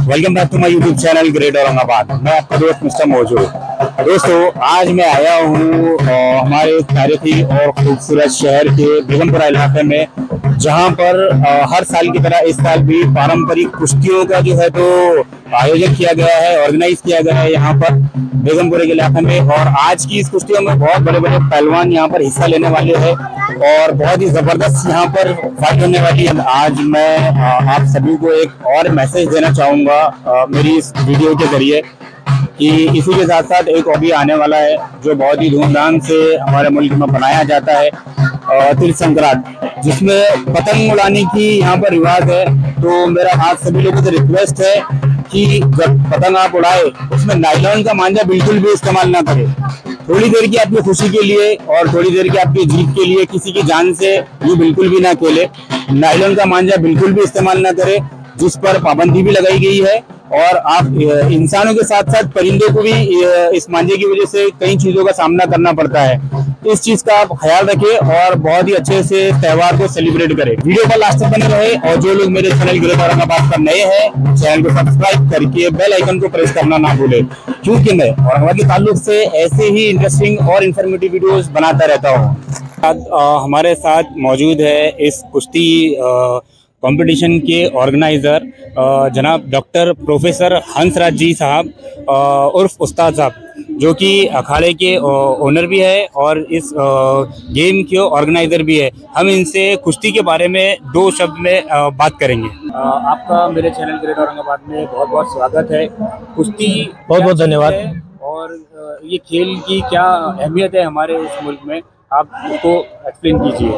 Welcome back to my YouTube channel great Aurangabad. मैं आपका दोस्त मिस्टर मौजू। दोस्तों, आज मैं आया हूँ हमारे तारीखी और खूबसूरत शहर के बेगमपुरा इलाके में, जहाँ पर हर साल की तरह इस साल भी पारंपरिक कुश्तियों का जो है तो आयोजन किया गया है, ऑर्गेनाइज किया गया है यहाँ पर बेगमपुरे के इलाके में। और आज की इस कुश्तियों में बहुत बड़े बड़े पहलवान यहाँ पर हिस्सा लेने वाले हैं और बहुत ही जबरदस्त यहाँ पर फाइट होने वाली है। आज मैं आप सभी को एक और मैसेज देना चाहूंगा मेरी इस वीडियो के जरिए कि इसी के साथ साथ एक हॉबी आने वाला है जो बहुत ही धूमधाम से हमारे मुल्क में बनाया जाता है, तिल संक्रांत, जिसमें पतंग उड़ाने की यहाँ पर रिवाज है। तो मेरा आप सभी लोगों से रिक्वेस्ट है कि जब पतंग आप उड़ाए उसमें नायलॉन का मांझा बिल्कुल भी इस्तेमाल ना करें। थोड़ी देर की आपकी खुशी के लिए और थोड़ी देर की आपकी जीत के लिए किसी की जान से ये बिल्कुल भी ना खेले। नायलॉन का मांझा बिल्कुल भी इस्तेमाल ना करें, जिस पर पाबंदी भी लगाई गई है। और आप इंसानों के साथ साथ परिंदों को भी इस मांझे की वजह से कई चीजों का सामना करना पड़ता है। इस चीज का आप ख्याल रखें और बहुत ही अच्छे से त्योहार को सेलिब्रेट करें। वीडियो पर लास्ट तक बने रहे और जो लोग मेरे चैनल ग्रेट औरंगाबाद पर नए हैं, चैनल को सब्सक्राइब करके बेल आइकन को प्रेस करना ना भूलें, क्योंकि मैं औरंगाबाद के ताल्लुक से ऐसे ही इंटरेस्टिंग और इंफॉर्मेटिव वीडियोस बनाता रहता हूँ। हमारे साथ मौजूद है इस कुश्ती कंपटीशन के ऑर्गेनाइजर जनाब डॉक्टर प्रोफेसर हंसराज जी साहब उर्फ उस्ताद साहब, जो कि अखाड़े के ओनर भी है और इस गेम के ऑर्गेनाइजर भी है। हम इनसे कुश्ती के बारे में दो शब्द में बात करेंगे। आपका मेरे चैनल ग्रेट औरंगाबाद में बहुत बहुत स्वागत है। कुश्ती बहुत बहुत धन्यवाद। और ये खेल की क्या अहमियत है हमारे इस मुल्क में, आप उसको एक्सप्लेन कीजिए।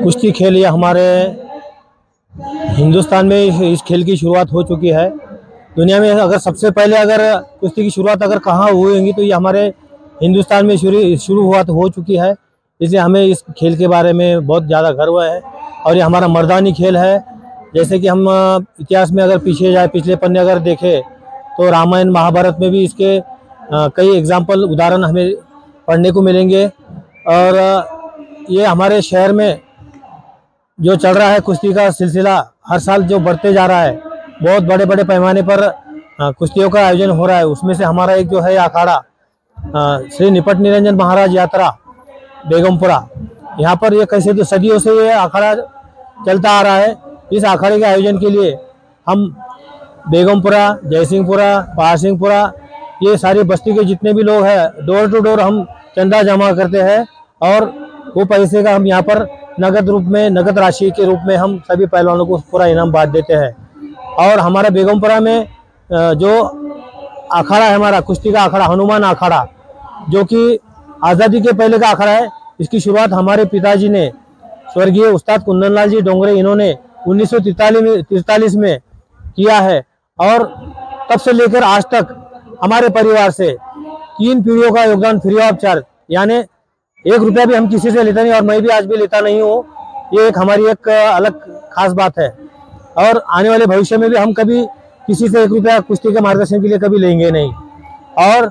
कुश्ती खेल ये हमारे हिंदुस्तान में इस खेल की शुरुआत हो चुकी है। दुनिया में अगर सबसे पहले अगर कुश्ती की शुरुआत अगर कहाँ हुई होगी तो ये हमारे हिंदुस्तान में शुरू हुआ हो चुकी है। इसलिए हमें इस खेल के बारे में बहुत ज़्यादा गर्व है और ये हमारा मर्दानी खेल है। जैसे कि हम इतिहास में अगर पीछे जाए, पिछले पन्ने अगर देखें तो रामायण महाभारत में भी इसके कई एग्जाम्पल उदाहरण हमें पढ़ने को मिलेंगे। और ये हमारे शहर में जो चल रहा है कुश्ती का सिलसिला हर साल जो बढ़ते जा रहा है, बहुत बड़े बड़े पैमाने पर कुश्तियों का आयोजन हो रहा है। उसमें से हमारा एक जो है अखाड़ा श्री निपट निरंजन महाराज यात्रा बेगमपुरा, यहाँ पर ये कैसे तो सदियों से ये अखाड़ा चलता आ रहा है। इस अखाड़े के आयोजन के लिए हम बेगमपुरा, जयसिंहपुरा, पहाड़सिंहपुरा, ये सारी बस्ती के जितने भी लोग हैं, डोर टू डोर हम चंदा जमा करते हैं और वो पैसे का हम यहाँ पर नगद रूप में, नगद राशि के रूप में हम सभी पहलवानों को पूरा इनाम बांट देते हैं। और हमारा बेगमपुरा में जो अखाड़ा है, हमारा कुश्ती का अखाड़ा हनुमान अखाड़ा, जो कि आज़ादी के पहले का अखाड़ा है। इसकी शुरुआत हमारे पिताजी ने, स्वर्गीय उस्ताद कुंदनलाल जी डोंगरे, इन्होंने 1943 में किया है। और तब से लेकर आज तक हमारे परिवार से 3 पीढ़ियों का योगदान फ्री ऑफ चार्ज, यानी 1 रुपया भी हम किसी से लेता नहीं और मैं भी आज भी लेता नहीं हूँ। ये एक हमारी एक अलग खास बात है और आने वाले भविष्य में भी हम कभी किसी से 1 रुपया कुश्ती के मार्गदर्शन के लिए कभी लेंगे नहीं। और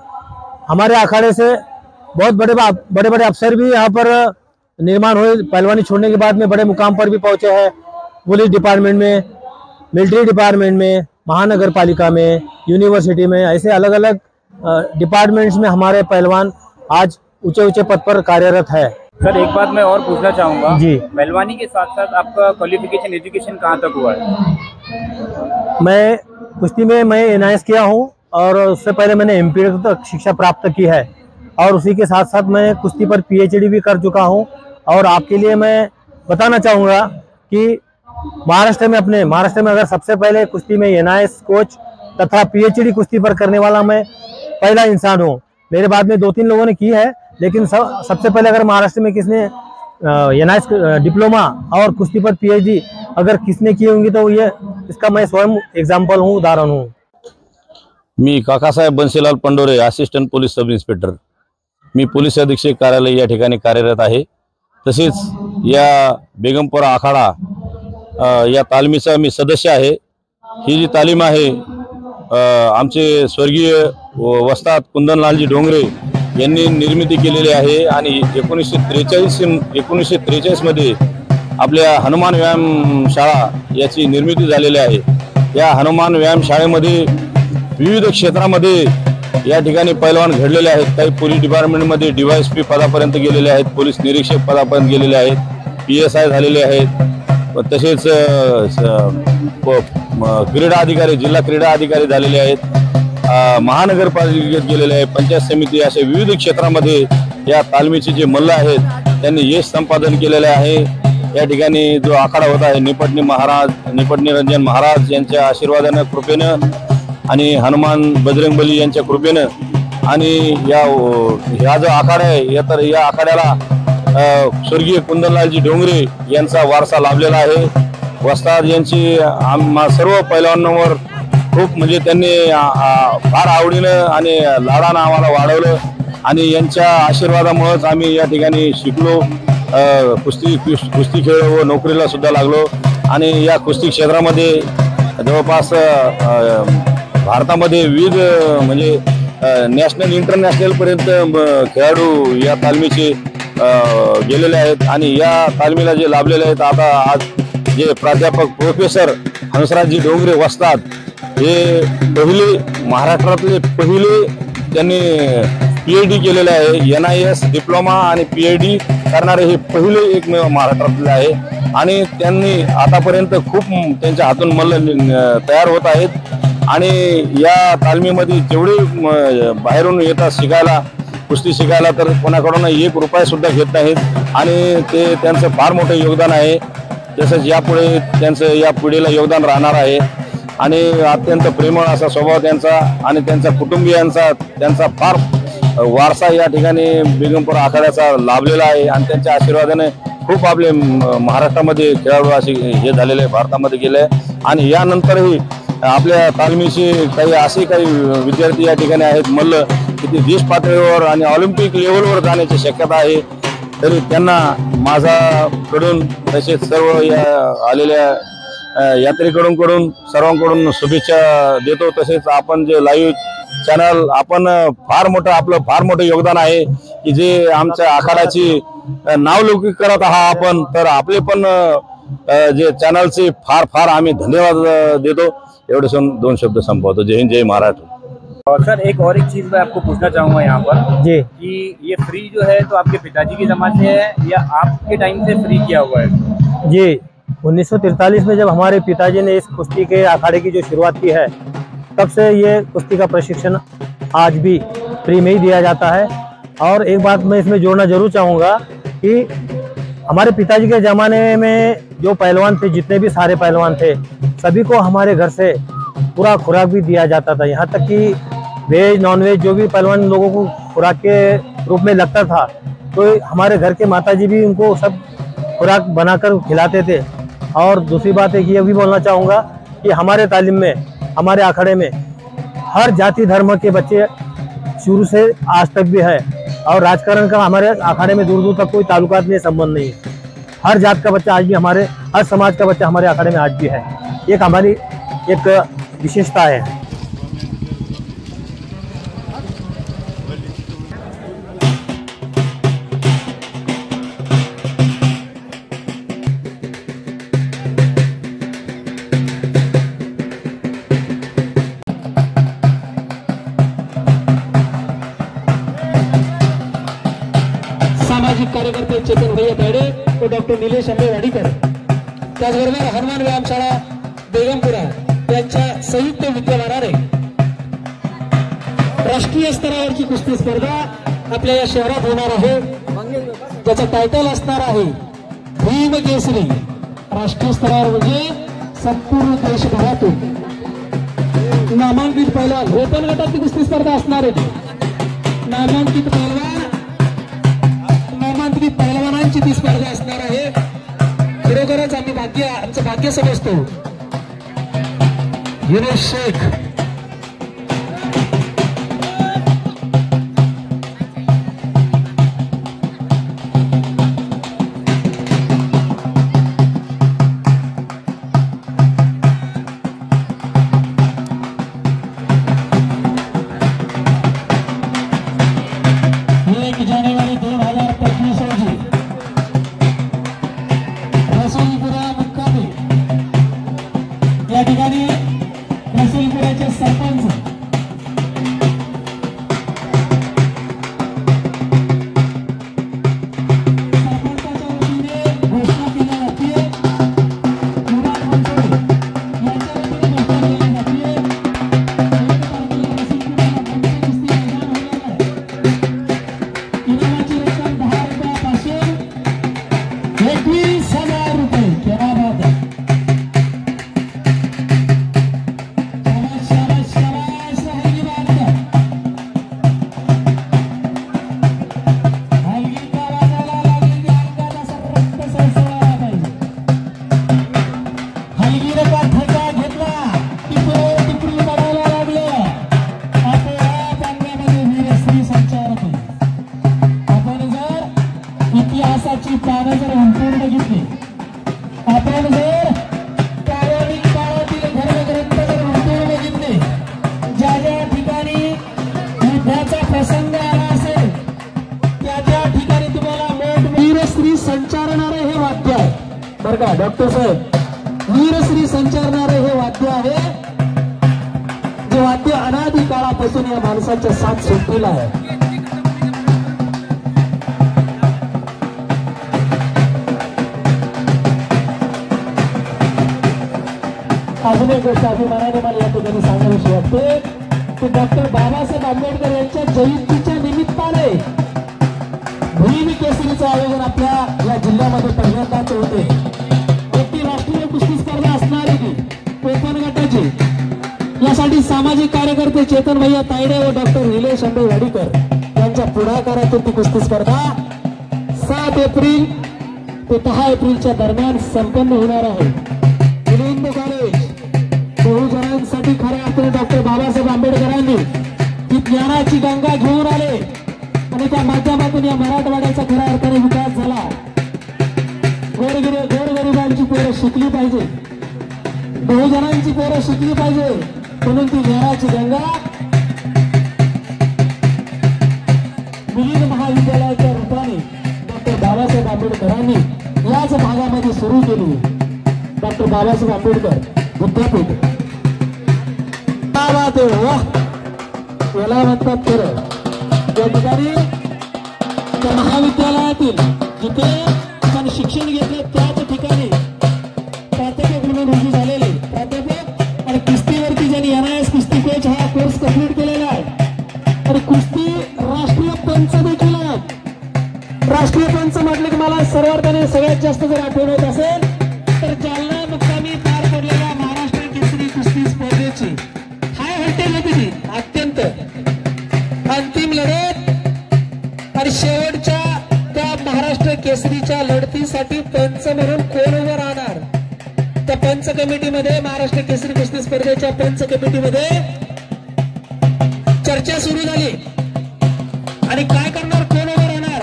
हमारे अखाड़े से बहुत बड़े बड़े अफसर भी यहाँ पर निर्माण हुए। पहलवानी छोड़ने के बाद में बड़े मुकाम पर भी पहुँचे हैं, पुलिस डिपार्टमेंट में, मिलिट्री डिपार्टमेंट में, महानगर पालिका में, यूनिवर्सिटी में, ऐसे अलग अलग डिपार्टमेंट्स में हमारे पहलवान आज ऊंचे ऊंचे पद पर कार्यरत है। सर, एक बात मैं और पूछना चाहूँगा जी, पहलवानी के साथ साथ आपका क्वालिफिकेशन एजुकेशन कहाँ तक हुआ है? मैं कुश्ती में NIS किया हूँ और उससे पहले मैंने MP तक शिक्षा प्राप्त की है और उसी के साथ साथ मैं कुश्ती पर PhD भी कर चुका हूँ। और आपके लिए मैं बताना चाहूँगा कि महाराष्ट्र में अगर सबसे पहले कुश्ती में NIS कोच तथा PhD कुश्ती पर करने वाला मैं पहला इंसान हूँ। मेरे बाद में 2-3 लोगों ने की है, लेकिन सबसे पहले अगर महाराष्ट्र में किसने NIS डिप्लोमा और कुश्ती पर PhD अगर किसने की होंगी तो ये इसका मैं स्वयं एग्जाम्पल हूँ, उदाहरण हूँ। मी Kakasaheb Bansilal Pandore, assistant police sub inspector. मी पोलीस अधीक्षक कार्यालय या ठिकाणी कार्यरत आहे। तसेच या बेगमपुरा आखाडा या तालमीचा मी सदस्य आहे। ही जी तालीम आहे आमचे स्वर्गीय वस्ताद कुंदनलालजी डोंगरे यांनी निर्मिती केलेली आहे आणि 1943 मध्ये आपल्या हनुमान व्यायाम शाळा याची निर्मिती झालेली आहे। या हनुमान व्यायाम शाळेमध्ये विविध क्षेत्रामध्ये या ठिकाणी पैलवान घडलेले आहेत। काही पोलीस डिपार्टमेंटमध्ये DYSP पदापर्यंत गेलेले आहेत, पोलीस निरीक्षक पदापर्यंत गेलेले आहेत, PSI झालेले आहेत, तसेच क्रीडा अधिकारी, जिल्हा क्रीडा अधिकारी झालेले आहेत, महानगरपालिकेत गेलेले आहेत, पंचायत समिती, असे विविध क्षेत्रामध्ये या तालमीचे जे मल्ल आहेत त्यांनी यश संपादन केलेले आहे। या ठिकाणी जो आखाडा होता आहे निपटणी रंजन महाराज यांच्या आशीर्वादानं, कृपेनं आणि हनुमान बजरंगबली यांच्या कृपेनं आणि या जो आखाडा आहे तर या आखाड्याला स्वर्गीय कुंदनलालजी डोंगरे यांचा वारसा लाभलेला आहे। वस्ताद यांची सर्व पैलवानांवर खूप म्हणजे त्यांनी फार आवडीनं आणि लाडानं आम्हाला वाढवलं आणि यांच्या आशीर्वादामुळेच आम्ही या ठिकाणी शिकलो, कुस्ती खेळ व नोकरीला सुद्धा लागलो आणि या कुस्ती क्षेत्रामध्ये जवळपास भारतामध्ये विविध म्हणजे नॅशनल इंटरनॅशनल पर्यंत खेळाडू या तालमीचे गेलेले आहेत आणि या तालमीला जे लाभलेले आहेत आता आज जे प्राध्यापक प्रोफेसर हंसराजजी डोंगरे वस्ताद हे महाराष्ट्रातले पहिले त्यांनी PhD केलेले आहे। NIS डिप्लोमा आणि PhD करणारे हे पहिले एकमेव महाराष्ट्रातले आहे आणि त्यांनी आतापर्यंत खूप त्यांच्या हातून मल्ल तयार होत आहेत आणि या तालमीमध्ये जेवढे बाहेरून येतात शिकायला, कुस्ती शिकायला, तर कोणाकडून ₹1 सुद्धा घेत नाहीत आणि ते त्यांचं फार मोठं योगदान आहे। तसंच यापुढे त्यांचं या पिढीला योगदान राहणार आहे आणि अत्यंत प्रेमळ असा स्वभाव त्यांचा आणि त्यांच्या कुटुंबियांचा त्यांचा फार वारसा या ठिकाणी बेगमपुरा आखाड्याचा लाभलेला आहे आणि त्यांच्या आशीर्वादाने खूप आपले महाराष्ट्रामध्ये खेळाडू असे हे झालेले भारतामध्ये गेले आणि यानंतरही आपल्या तालमीचे काही विद्यार्थी या ठिकाणी आहेत मल्ल की ते देश पातळीवर आणि ऑलिम्पिक लेवलवर जाण्याची शक्यता आहे। तरी त्यांना माझ्याकडून तसेच सर्व या आलेल्या यात्रेकडून सर्वांकडून शुभेच्छा देतो। तसेच आपण जे लाईव्ह चॅनल आपण आपलं फार मोठं योगदान आहे की जे आमच्या आखाड्याची नावलौकिक करत आहात आपण, तर आपले पण जे चॅनलचे फार आम्ही धन्यवाद देतो। एवढे दोन शब्द संपवतो। जय हिंद, जय महाराष्ट्र। और सर एक चीज मैं आपको पूछना चाहूँगा यहाँ पर जी कि ये फ्री जो है तो आपके पिताजी के ज़माने से है या आपके टाइम से फ्री किया हुआ है? जी 1943 में जब हमारे पिताजी ने इस कुश्ती के अखाड़े की जो शुरुआत की है तब से ये कुश्ती का प्रशिक्षण आज भी फ्री में ही दिया जाता है। और एक बात मैं इसमें जोड़ना जरूर चाहूँगा कि हमारे पिताजी के ज़माने में जो पहलवान थे, जितने भी सारे पहलवान थे, सभी को हमारे घर से पूरा खुराक भी दिया जाता था। यहाँ तक कि वेज नॉन वेज जो भी पहलवान लोगों को खुराक के रूप में लगता था तो हमारे घर के माताजी भी उनको सब खुराक बनाकर खिलाते थे। और दूसरी बात है कि ये भी बोलना चाहूँगा कि हमारे तालीम में, हमारे अखाड़े में हर जाति धर्म के बच्चे शुरू से आज तक भी है और राजकारण का हमारे अखाड़े में दूर दूर तक कोई ताल्लुकात नहीं, संबंध नहीं है। हर जात का बच्चा आज भी हर समाज का बच्चा हमारे अखाड़े में आज भी है। एक हमारी एक विशेषता है। सामाजिक कार्यकर्ते चेतन भैया तायडे व डॉक्टर निलेश आंबे वाडीकर, त्याचबरोबर हनुमान व्यायामशाळा बेगमपुरा यांच्या संयुक्त विद्यमानाने राष्ट्रीय स्तरावरची कुस्ती स्पर्धा आपल्या या शहरात होणार आहे, ज्याचं टायटल असणार आहे भीम केसरी। राष्ट्रीय स्तरावर म्हणजे संपूर्ण देशभरातून नामांकित पैलवान, ओपन गटातली कुस्ती स्पर्धा असणार आहे। नामांकित पैलवानांची ती स्पर्धा असणार आहे। खरोखरच आमचं भाग्य समजतो। युनुस शेख जानेवारी 2025 रोजी रसोलीपुरा मुक्कामी या ठिकाणी संचारणारे हे वाद्य आहे बरं का डॉक्टर साहेब. वीरश्री संचारणारे हे वाद्य आहे, जे वाद्य अनादी काळापासून या माणसाच्या साथ सोडलेलं आहे. अजून एक गोष्ट अभिमानाने मला या ठिकाणी सांगावीशी वाटते की डॉक्टर बाबासाहेब आंबेडकर यांच्या जयंतीच्या निमित्ताने भीम केसरीचं आयोजन आपल्या या जिल्ह्यामध्ये पहिल्यांदाच होते. एकटी राष्ट्रीय कुस्ती स्पर्धा असणारी ती कोकण गटाची. यासाठी सामाजिक कार्यकर्ते चेतन भैया तायडे व डॉक्टर निलेश अंबे वाडीकर यांच्या पुढाकारातून ती कुस्ती स्पर्धा 7 एप्रिल ते 10 एप्रिलच्या दरम्यान संपन्न होणार आहे. मिलिंद कॉलेज बहुजनांसाठी खऱ्या अर्थाने डॉक्टर बाबासाहेब आंबेडकरांनी ती ज्ञानाची गंगा घेऊन आले आणि त्या माध्यमातून या मराठवाड्याचा खऱ्या अर्थाने विकास झाला. गोरगरिबांची पोरं शिकली पाहिजे, बहुजनांची पोरं शिकली पाहिजे म्हणून ती ज्ञानाची गंगा मिलिंद महाविद्यालयाच्या रूपाने डॉक्टर बाबासाहेब आंबेडकरांनी याच भागामध्ये सुरू केली. डॉक्टर बाबासाहेब आंबेडकर विद्यापीठ याला म्हणतात खरं. त्या ठिकाणी त्या महाविद्यालयातील जिथे आपण शिक्षण घेतलं त्याच ठिकाणी प्राध्यापक म्हणून रुजू झालेले प्राध्यापक आणि कुस्तीवरती ज्यांनी NIS कुस्ती कोच हा कोर्स कंप्लीट केलेला आहे आणि कुस्ती राष्ट्रीय पंच देखील आहेत. राष्ट्रीय पंच म्हटलं की मला सर्वार्थाने सगळ्यात जास्त जर आठवण होत असेल तर जालना मुक्कामी पार पडलेल्या महाराष्ट्र केसरी कुस्ती स्पर्धेची हाय हॉटेल होती ती अत्यंत अंतिम लढत आणि शेवटच्या त्या महाराष्ट्र केसरीच्या लढतीसाठी पंच म्हणून कोण उभं राहणार. त्या पंच कमिटीमध्ये महाराष्ट्र केसरी कुस्ती स्पर्धेच्या पंच कमिटीमध्ये चर्चा सुरू झाली आणि काय करणार, कोण उभं राहणार.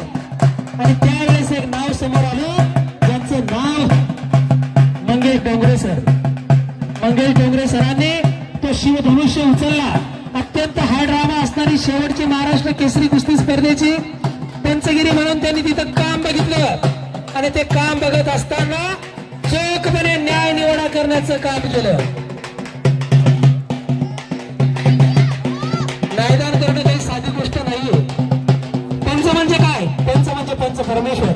आणि त्यावेळेस एक नाव समोर आलं, ज्यांचं नाव मंगेश डोंगरे सर. मंगेश डोंगरे सरांनी तो शिवधनुष्य उचलला. अत्यंत हा ड्रामा असणारी शेवटची महाराष्ट्र केसरी कुस्ती स्पर्धेची पंचगिरी म्हणून त्यांनी तिथं काम बघितलं आणि ते काम बघत असताना चोखपणे न्याय निवडा करण्याचं काम केलं. न्यायदान करणं काही साधी गोष्ट नाहीये. पंच म्हणजे काय? पंच म्हणजे पंच परमेश्वर,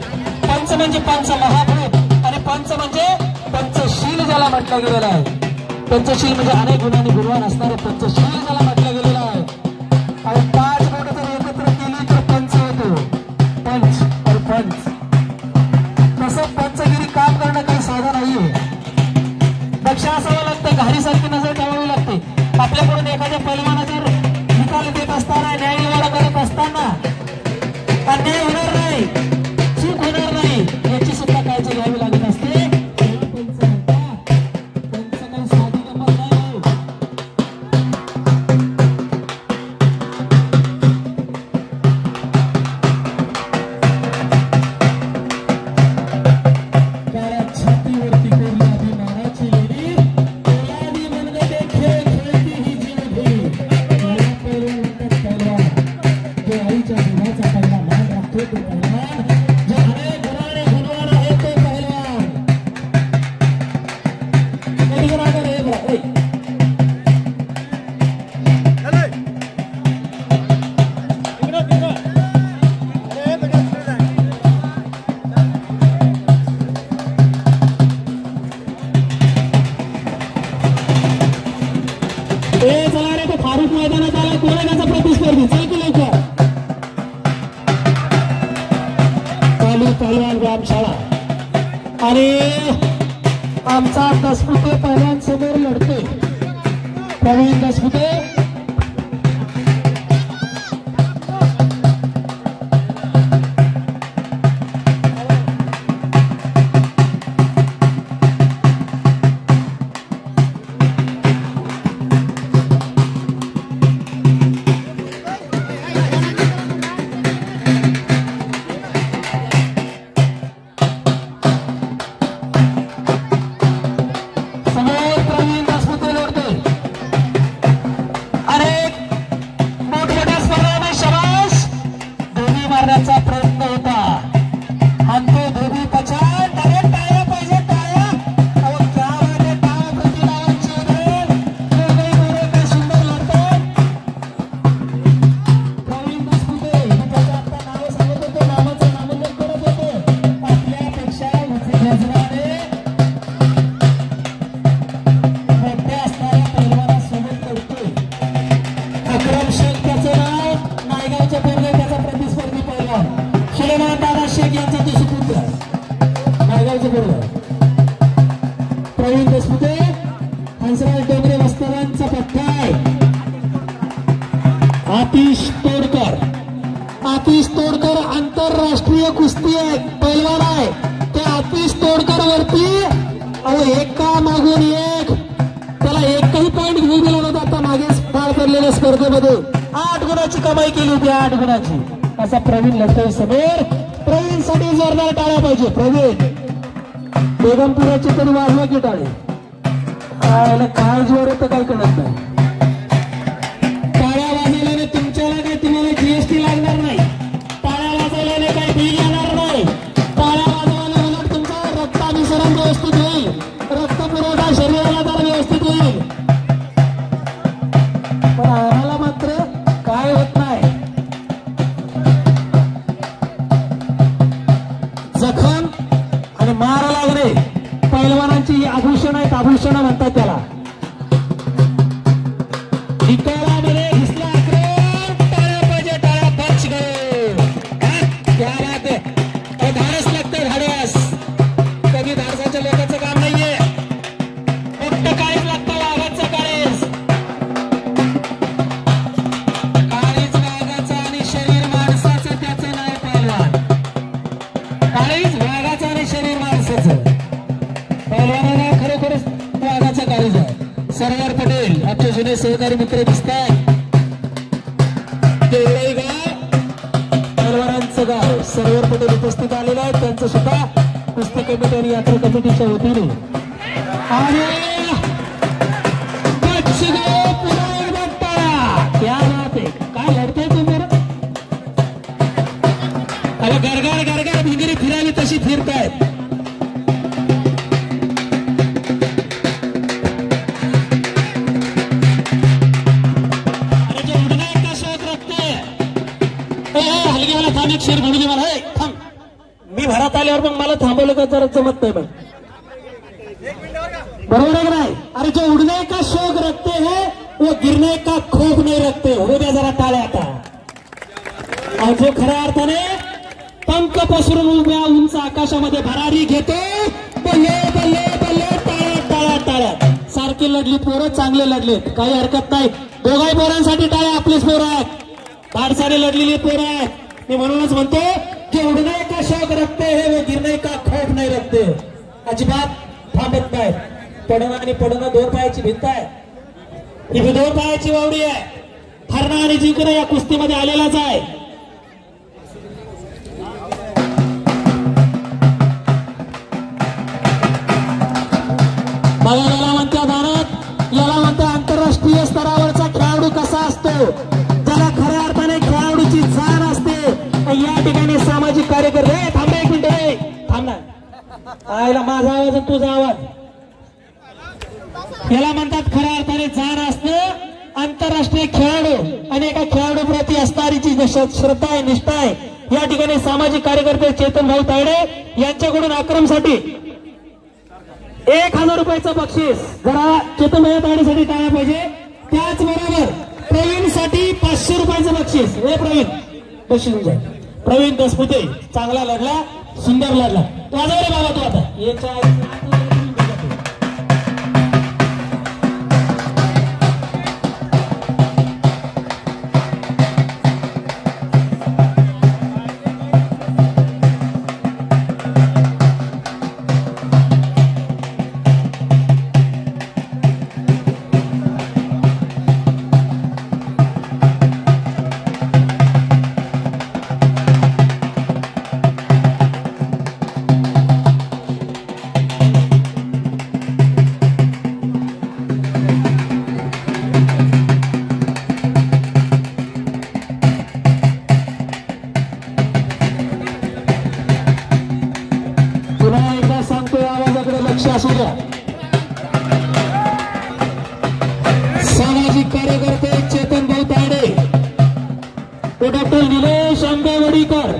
पंच म्हणजे पंच महाभूत आणि पंच म्हणजे पंचशील ज्याला म्हटलं गेलेलं आहे. पंचशील म्हणजे अनेक गुणांनी गुणवान असणारे पंचशील ज्याला म्हटलं गेलेलं आहे. आणि 5 बोट जर एकत्र केली तर पंच होतो. पंच और पंच तसं पंचगिरी काम करणं काही साधं नाहीये. दक्ष असावं लागतं, घारीसारखी नजर ठेवावी लागते. आपल्याकडून एखाद्या पैलवाना जर निकाल देत असताना न्याय निवाडा करत असताना अन्याय होणार नाही, चूक होणार नाही याची सुद्धा काळजी घ्यावी लागत असते. फारुख मैदानात आला, कोण आहे त्याचा प्रतिस्पर्धी? चल की लवकर. चालू पहिलवान व्यायामशाळा आणि आमचा दसपुते पहिल्यांसमोर लढतोय. प्रवीण दसपुते आतिश तोडकर आंतरराष्ट्रीय कुस्ती आहे, पैलवान आहे. त्या आतिश तोडकर वरती एका मागून एक त्याला एकही पॉईंट घेऊ दिला नव्हता. आता मागे पार पडलेल्या स्पर्धेमध्ये 8 गुणाची कमाई केली होती, 8 गुणाची. असा प्रवीण लढतोय समोर. प्रवीणसाठी जोरदार टाळ्या पाहिजे. प्रवीण बेगमपुराची तरी वाजवा की टाळे. काय जोर येतं काय कळत नाही. टाळ्या वाजवल्याने तुमच्याला काही तुम्हाला जीएसटी लागणार नाही. टाळ्या वाजवल्याने काही बिल येणार नाही. टाळ्या वाजवल्याने उलट तुमचं रक्ताभिसरण व्यवस्थित होईल, रक्तपुरवठा शरीराला जरा व्यवस्थित होईल. पण आम्हाला मात्र काय होत नाही. जखम आणि मार लागणे पैलवानांची आभूषण आहेत, आभूषण म्हणतात त्याला. निकालामध्ये घुसला आक्रमण. टाळ्या पाहिजे, टाळ्या पंच करो. क्या बात आहे. धाडस लागतं, धाडस. कधी धाडसाच्या लोकांचं काम नाहीये. फक्त काळीच लागतं, वाघाचं काळीज. काळीज वाघाचं आणि शरीर माणसाचं, त्याचं नाव पैलवान. काळीज वाघाचं आणि शरीर माणसाचं. पैलवानाला खरोखरच वाघाचा काळीज आहे. सरदार पटेल आमचे जुने सहकारी मित्र दिसतात. देवळाई गाव पैलवानांचं गाव. सरदार पटेल उपस्थित आलेले आहेत. त्यांचं सुद्धा कुस्ती कमिटी आणि यात्रा कमिटीच्या वतीने आणि पुन्हा एकदा टाळा. क्या बात आहे. काय लढतोय तुम्ही? अरे गरगार गरगार भिंगरी फिरावी तशी फिरतायत. एक शेर म्हणू दे मला. थांब, मी भरात आल्यावर मग मला थांबवलं का जरा जमत नाही. मग बरोबर आहे नाही? अरे जो उडने का शौक रखते हैं वो गिरने का खौफ नहीं रखते. हो द्या जरा टाळ्या आता. आणि जो खऱ्या अर्थाने पंख पसरून उभ्या उंच आकाशामध्ये भरारी घेतो. बल्ले बल्ले बल्ले, टाळ्या टाळ्या टाळ्या. सारखी लढली पोरं, चांगले लढलेत, काही हरकत नाही. दोघाही पोरांसाठी टाळ्या. आपलीच पोरं आहेत, धाडसाने लढलेली पोरं आहेत. मी म्हणूनच म्हणतो की उडने का शौक रखते हैं वो गिरने का खौफ नहीं रखते. अजिबात थांबत नाही. पडणं आणि पडणं 2 पायाची भिंत आहे. ही 2 पायाची वावडी आहे. हरणं आणि जिंकणं या कुस्तीमध्ये आलेलाच आहे. बघा, याला म्हणत्या भारत, याला म्हणत्या आंतरराष्ट्रीय स्तरावरचा खेळाडू कसा असतो. ज्याला खऱ्या अर्थाने खेळाडूची जाण असते. या ठिकाणी सामाजिक कार्यकर्ते. थांबा 1 मिनिट रे, थांब ना. आयला माझा आवाज आणि तुझा आवाज. याला म्हणतात खऱ्या अर्थाने जाण असणं. आंतरराष्ट्रीय खेळाडू आणि एका खेळाडू प्रती असणारी जी श्रद्धा आहे, निष्ठा आहे. या ठिकाणी सामाजिक कार्यकर्ते चेतन भाऊ तायडे यांच्याकडून आक्रमसाठी 1000 रुपयाचं बक्षीस. जरा चेतन भाऊ तायडेसाठी टाळ्या पाहिजे. त्याचबरोबर प्रवीणसाठी 500 रुपयाचं बक्षीस. हे प्रवीण बक्षीस तुमचं. प्रवीण दसपुते चांगला लढला, सुंदर लढला. वाजव रे बाबा तू आता. सामाजिक कार्यकर्ते चेतन भाऊ तायडे, डॉक्टर निलेश आंबेवडीकर,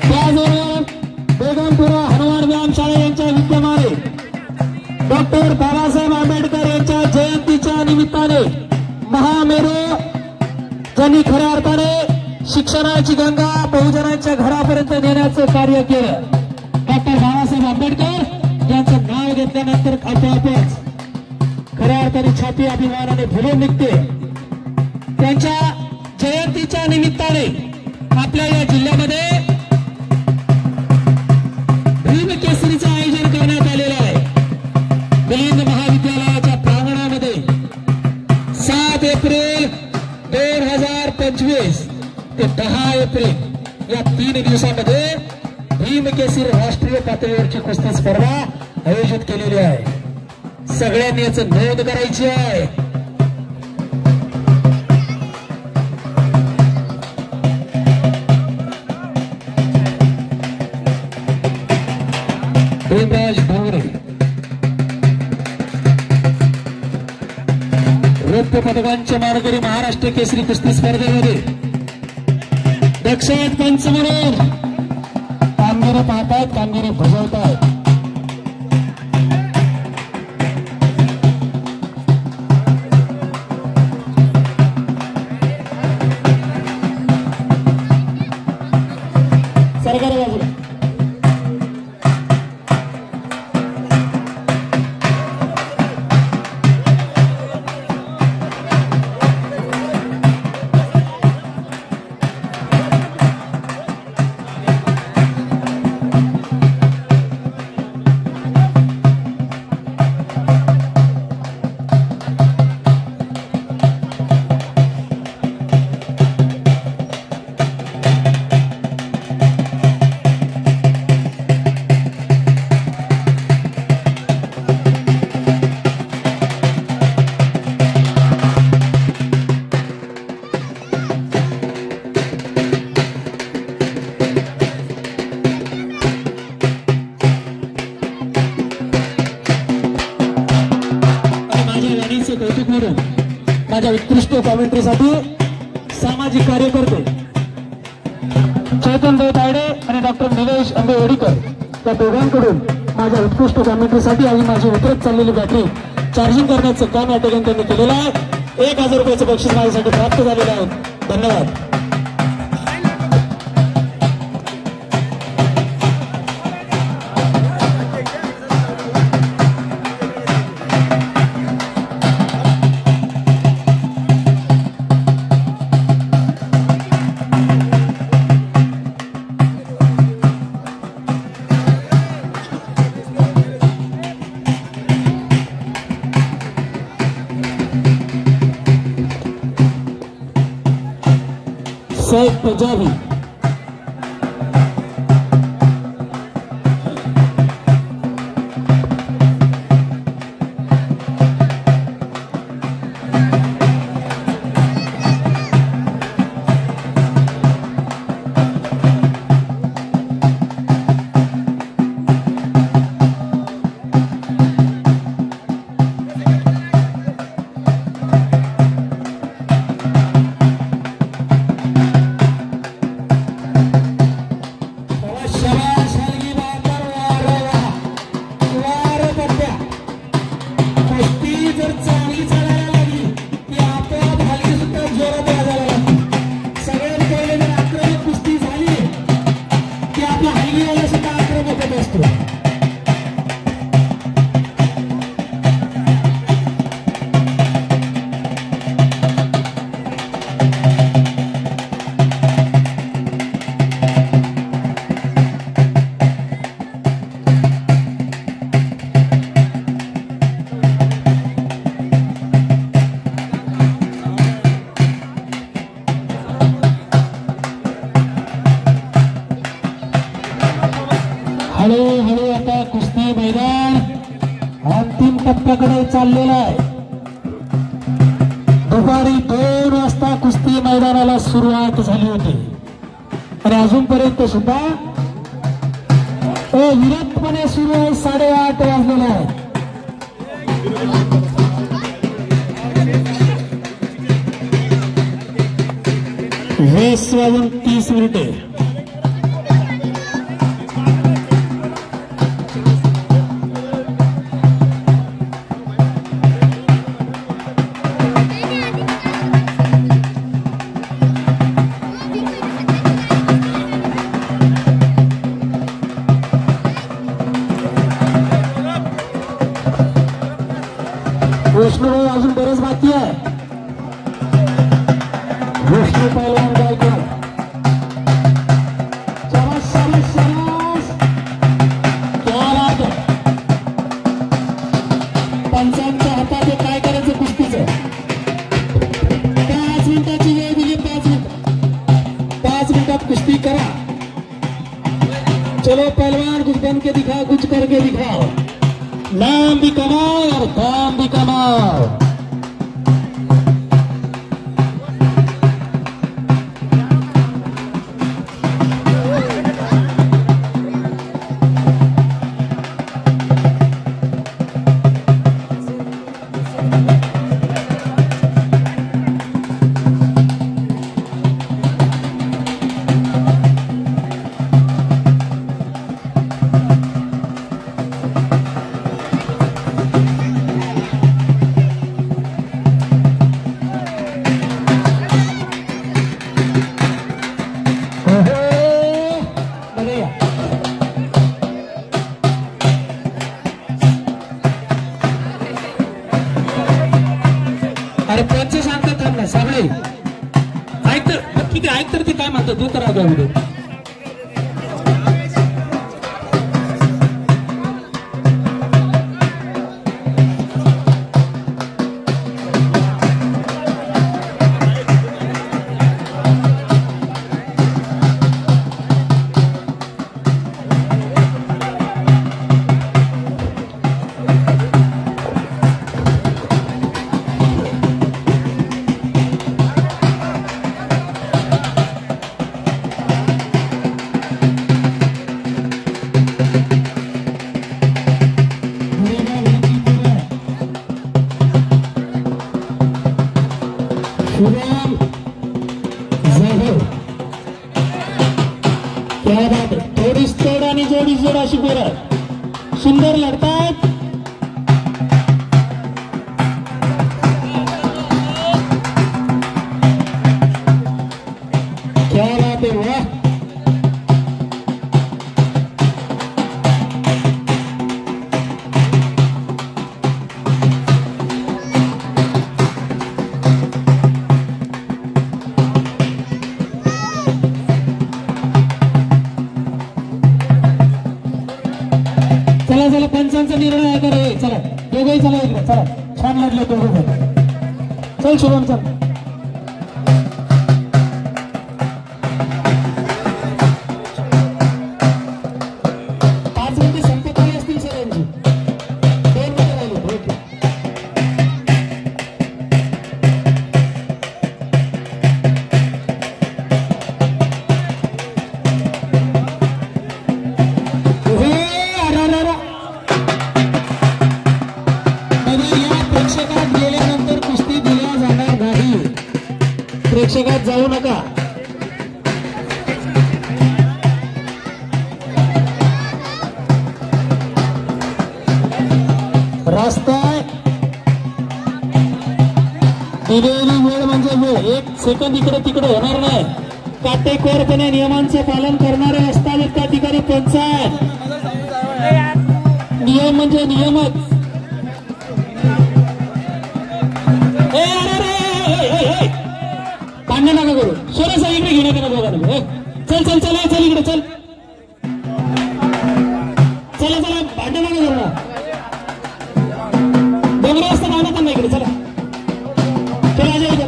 त्याचबरोबर बेगमपुरा हनुमान व्यायामशाळा यांच्या विद्यमाने डॉक्टर बाबासाहेब आंबेडकर यांच्या जयंतीच्या निमित्ताने महामेरू ज्यांनी खऱ्या अर्थाने शिक्षणाची गंगा बहुजनांच्या घरापर्यंत नेण्याचं कार्य केलं. डॉक्टर बाबासाहेब आंबेडकर यांचं नाव घेतल्यानंतर आपोआपच खऱ्या अर्थाने छाती अभिमानाने फुलून निघते. त्यांच्या केसरीच्या निमित्ताने आपल्या या जिल्ह्यामध्ये भीम केसरीचं आयोजन करण्यात आलेलं आहे. मिलिंद महाविद्यालयाच्या प्रांगणामध्ये 7 एप्रिल 2025 ते 10 एप्रिल या 3 दिवसामध्ये भीम केसरी राष्ट्रीय पातळीवरची कुस्ती स्पर्धा आयोजित केलेली आहे. सगळ्यांनी याची नोंद करायची आहे. प्रेमराज भोवरे रौप्य पदकांचे मानकरी महाराष्ट्र केसरी कुस्ती स्पर्धेमध्ये दक्षिण पंच म्हणून कामगिरी पाहतायत, कामगिरी बजावतायत. सरकारी बाजूला कौतुक म्हणून माझ्या उत्कृष्ट कॉमेंट्रीसाठी सामाजिक कार्यकर्ते चैतन देव तायडे आणि डॉक्टर निलेश आंबेवडीकर या दोघांकडून माझ्या उत्कृष्ट कॉमेंट्रीसाठी आणि माझी उतरत चाललेली बॅटरी चार्जिंग करण्याचं काम या ठिकाणी त्यांनी केलेलं आहे. 1000 रुपयाचं बक्षीस माझ्यासाठी प्राप्त झालेलं आहे. धन्यवाद. सैफ पंजाबी हळूहळू आता कुस्ती मैदान अंतिम टप्प्याकडे चाललेला आहे. दुपारी 2 वाजता कुस्ती मैदानाला सुरुवात झाली होती आणि अजूनपर्यंत सुद्धा विरतपणे सुरू आहे. 8:30 वाजलेले आहेत. 20:30 विष्णू अजून बरेच बाकी आहे. विष्णू पहिल्यांदा कमाल और दाम भी कमाल। अरे पंच सांगतात थांब ना साबळे ऐक तर ठीक आहे ऐक तर ते काय म्हणतात तू करा व्हिडिओ शुभम जाधव क्या बात है थोडीच तोड आणि जोडीच जोड अशी पोरं सुंदर लढतात क्या बात है वाह चला पंचांचा निर्णय आहे का रे चला दोघंही चला इकडे चला छान लढले दोघं चल शुभम चल पाच मिनिटे संपत आली असतील सगळ्यांची 2 मिनिटं राहिली ओके प्रेक्षकात जाऊ नका रास्ता दिलेली वेळ म्हणजे वेळ 1 सेकंद इकडे तिकडे होणार नाही काटेकोरपणे नियमांचे पालन करणारे असतात त्या ठिकाणी पंचायत नियम म्हणजे नियमच भांडण नका करू सोरासा इकडे घेण्यात येणार दोघांना चल चल चल चल इकडे चल चला चला भांडण नका करू ना डोंगरा वाजता भांडत ना इकडे चला चला अजय इकडे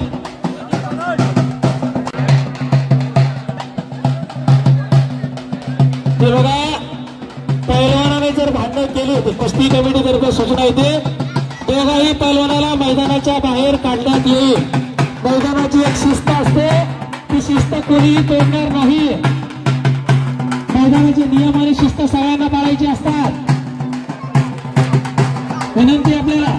ते बघा पैलवानाने जर भांडण केली होती कुस्ती कमिटी तर्फे सूचना येते दोघाही पैलवानाला मैदानाच्या बाहेर काढण्यात येईल मैदानाची एक शिस्त असते ती शिस्त कोणीही तोडणार नाही मैदानाचे नियम आणि शिस्त सगळ्यांना पाळायची असतात विनंती आपल्याला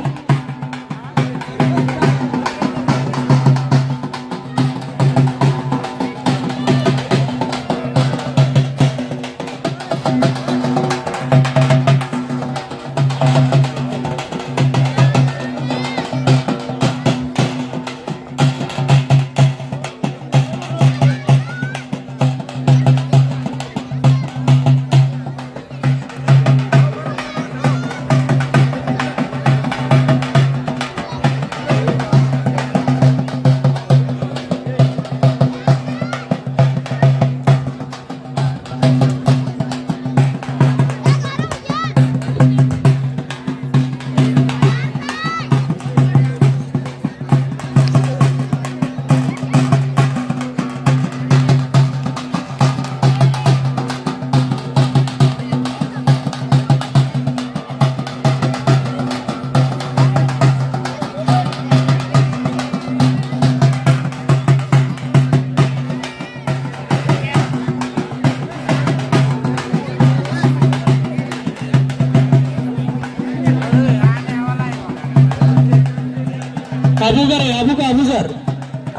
अबूगर आहे, अबू का अबूजर,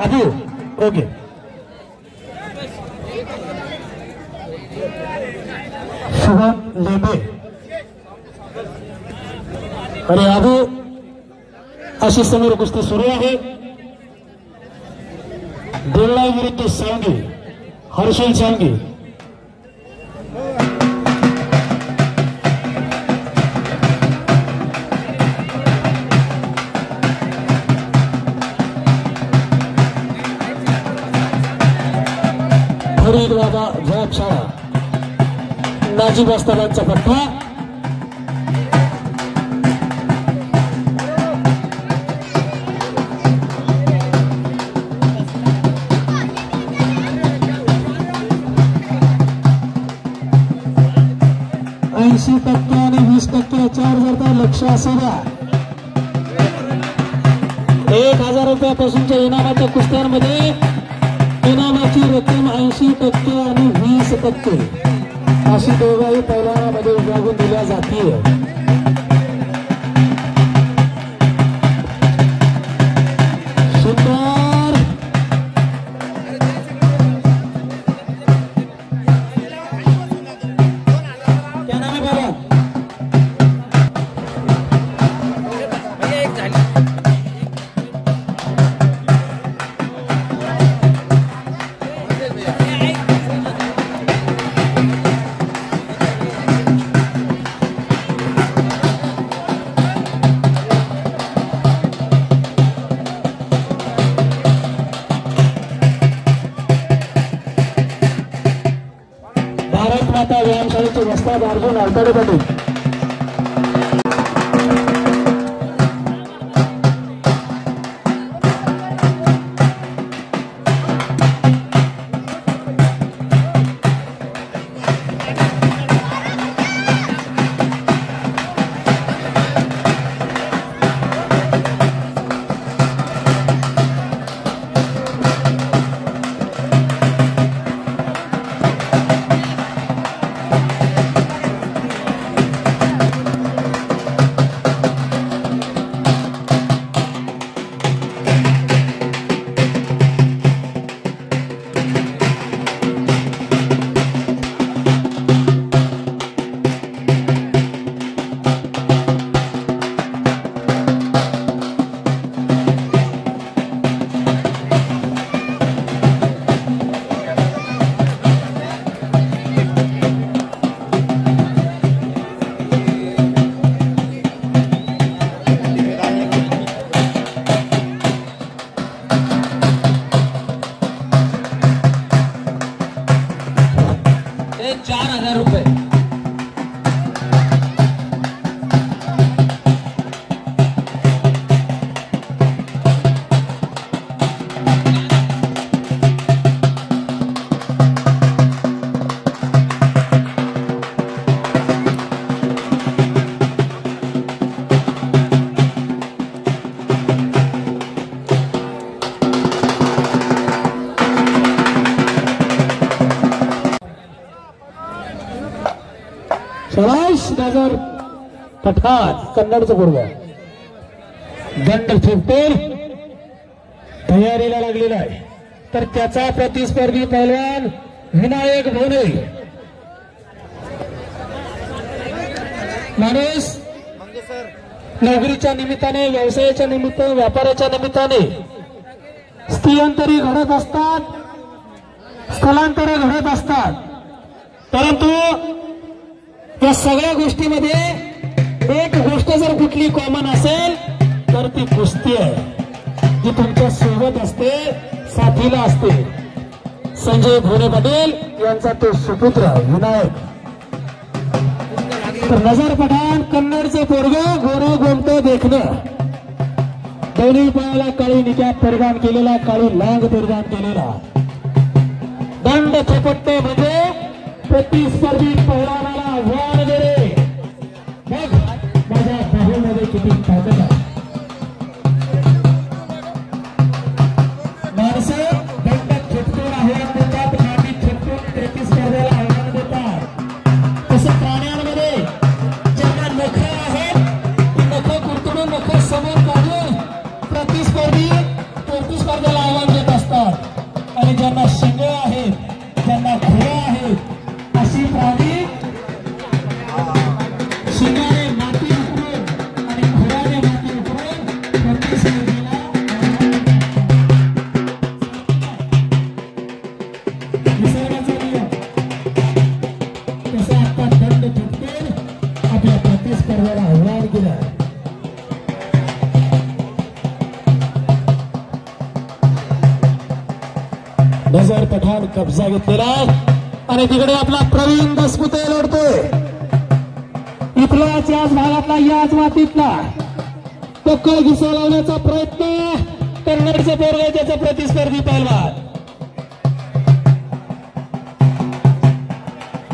अबू, ओके. शुभम लेंबे आणि अबू अशी समोर कुस्ती सुरू आहे. देवळा विरुद्ध सांगे, हर्षल सांगे. फरीद बाबा झोपशाळा, नाजीब अस्ताबांचा पट्टा. %80 आणि 20% चार्जरचा लक्ष असू द्या. 1000 रुपयापासूनच्या इनामाच्या कुस्त्यांमध्ये इनामाची रक्कम 80% आणि 20% अशी दोघाही पैलवानामध्ये विभागून दिल्या जाते. सुंदर क्या नाम है बाबा? भारत माता व्यायामशाळेचे वस्ताद अर्जुन आवताडे पाटील. शबाश नजर पठाण कन्नडचं पूर्व दंड फेकतोय तयारीला लागलेला आहे. तर त्याचा प्रतिस्पर्धी पैलवान विनायक भोने. माणूस नोकरीच्या निमित्ताने, व्यवसायाच्या निमित्त, व्यापाराच्या निमित्ताने स्थलांतरी घडत असतात, स्थलांतरे घडत असतात. परंतु या सगळ्या गोष्टीमध्ये एक गोष्ट जर कुठली कॉमन असेल तर ती कुस्ती आहे, जी तुमच्या सोबत असते, साथीला असते. संजय भोने पाटील यांचा तो सुपुत्र विनायक. तर नजर पठाण कन्नडचं पोरग, गोरं गोमतं देखणं, दोन्ही पायाला काळी निकाब परिधान केलेला, काळी लांग परिधान केलेला, दंड थोपटते म्हणजे प्रतिस्पर्धी पैलवानाला आव्हान देणे. बघ माझ्या बाहूमध्ये किती ताकद आहे. माणसं दंड थोपटून आव्हान देतात, माती थोपटून प्रतिस्पर्ध्याला आव्हान देतात. तसं प्राण्यांमध्ये ज्यांना नखं आहेत ती नखं कुरतडून नखं समोर काढून प्रतिस्पर्धी कुस्ती स्पर्धेला आव्हान देत असतात आणि ज्यांना शिंगे आहेत ज्यांना खुरा आहेत अशी प्राणी शिंगाने माती उकरून आणि खुराने माती उकरून कुस्ती स्पर्धेला निसर्गाचा नियम तसा आता दंड थुकून आपल्या प्रतिस्पर्ध्याला आव्हान दिलं. नजर पठाण कब्जा घेतलेला आणि तिकडे आपला प्रवीण दसपुते लढतोय. इथलाच याच भागातला याच मातीतला पक्कळ घुसा लावण्याचा प्रयत्न करण्याचं पोरग त्याचा प्रतिस्पर्धी पहलवान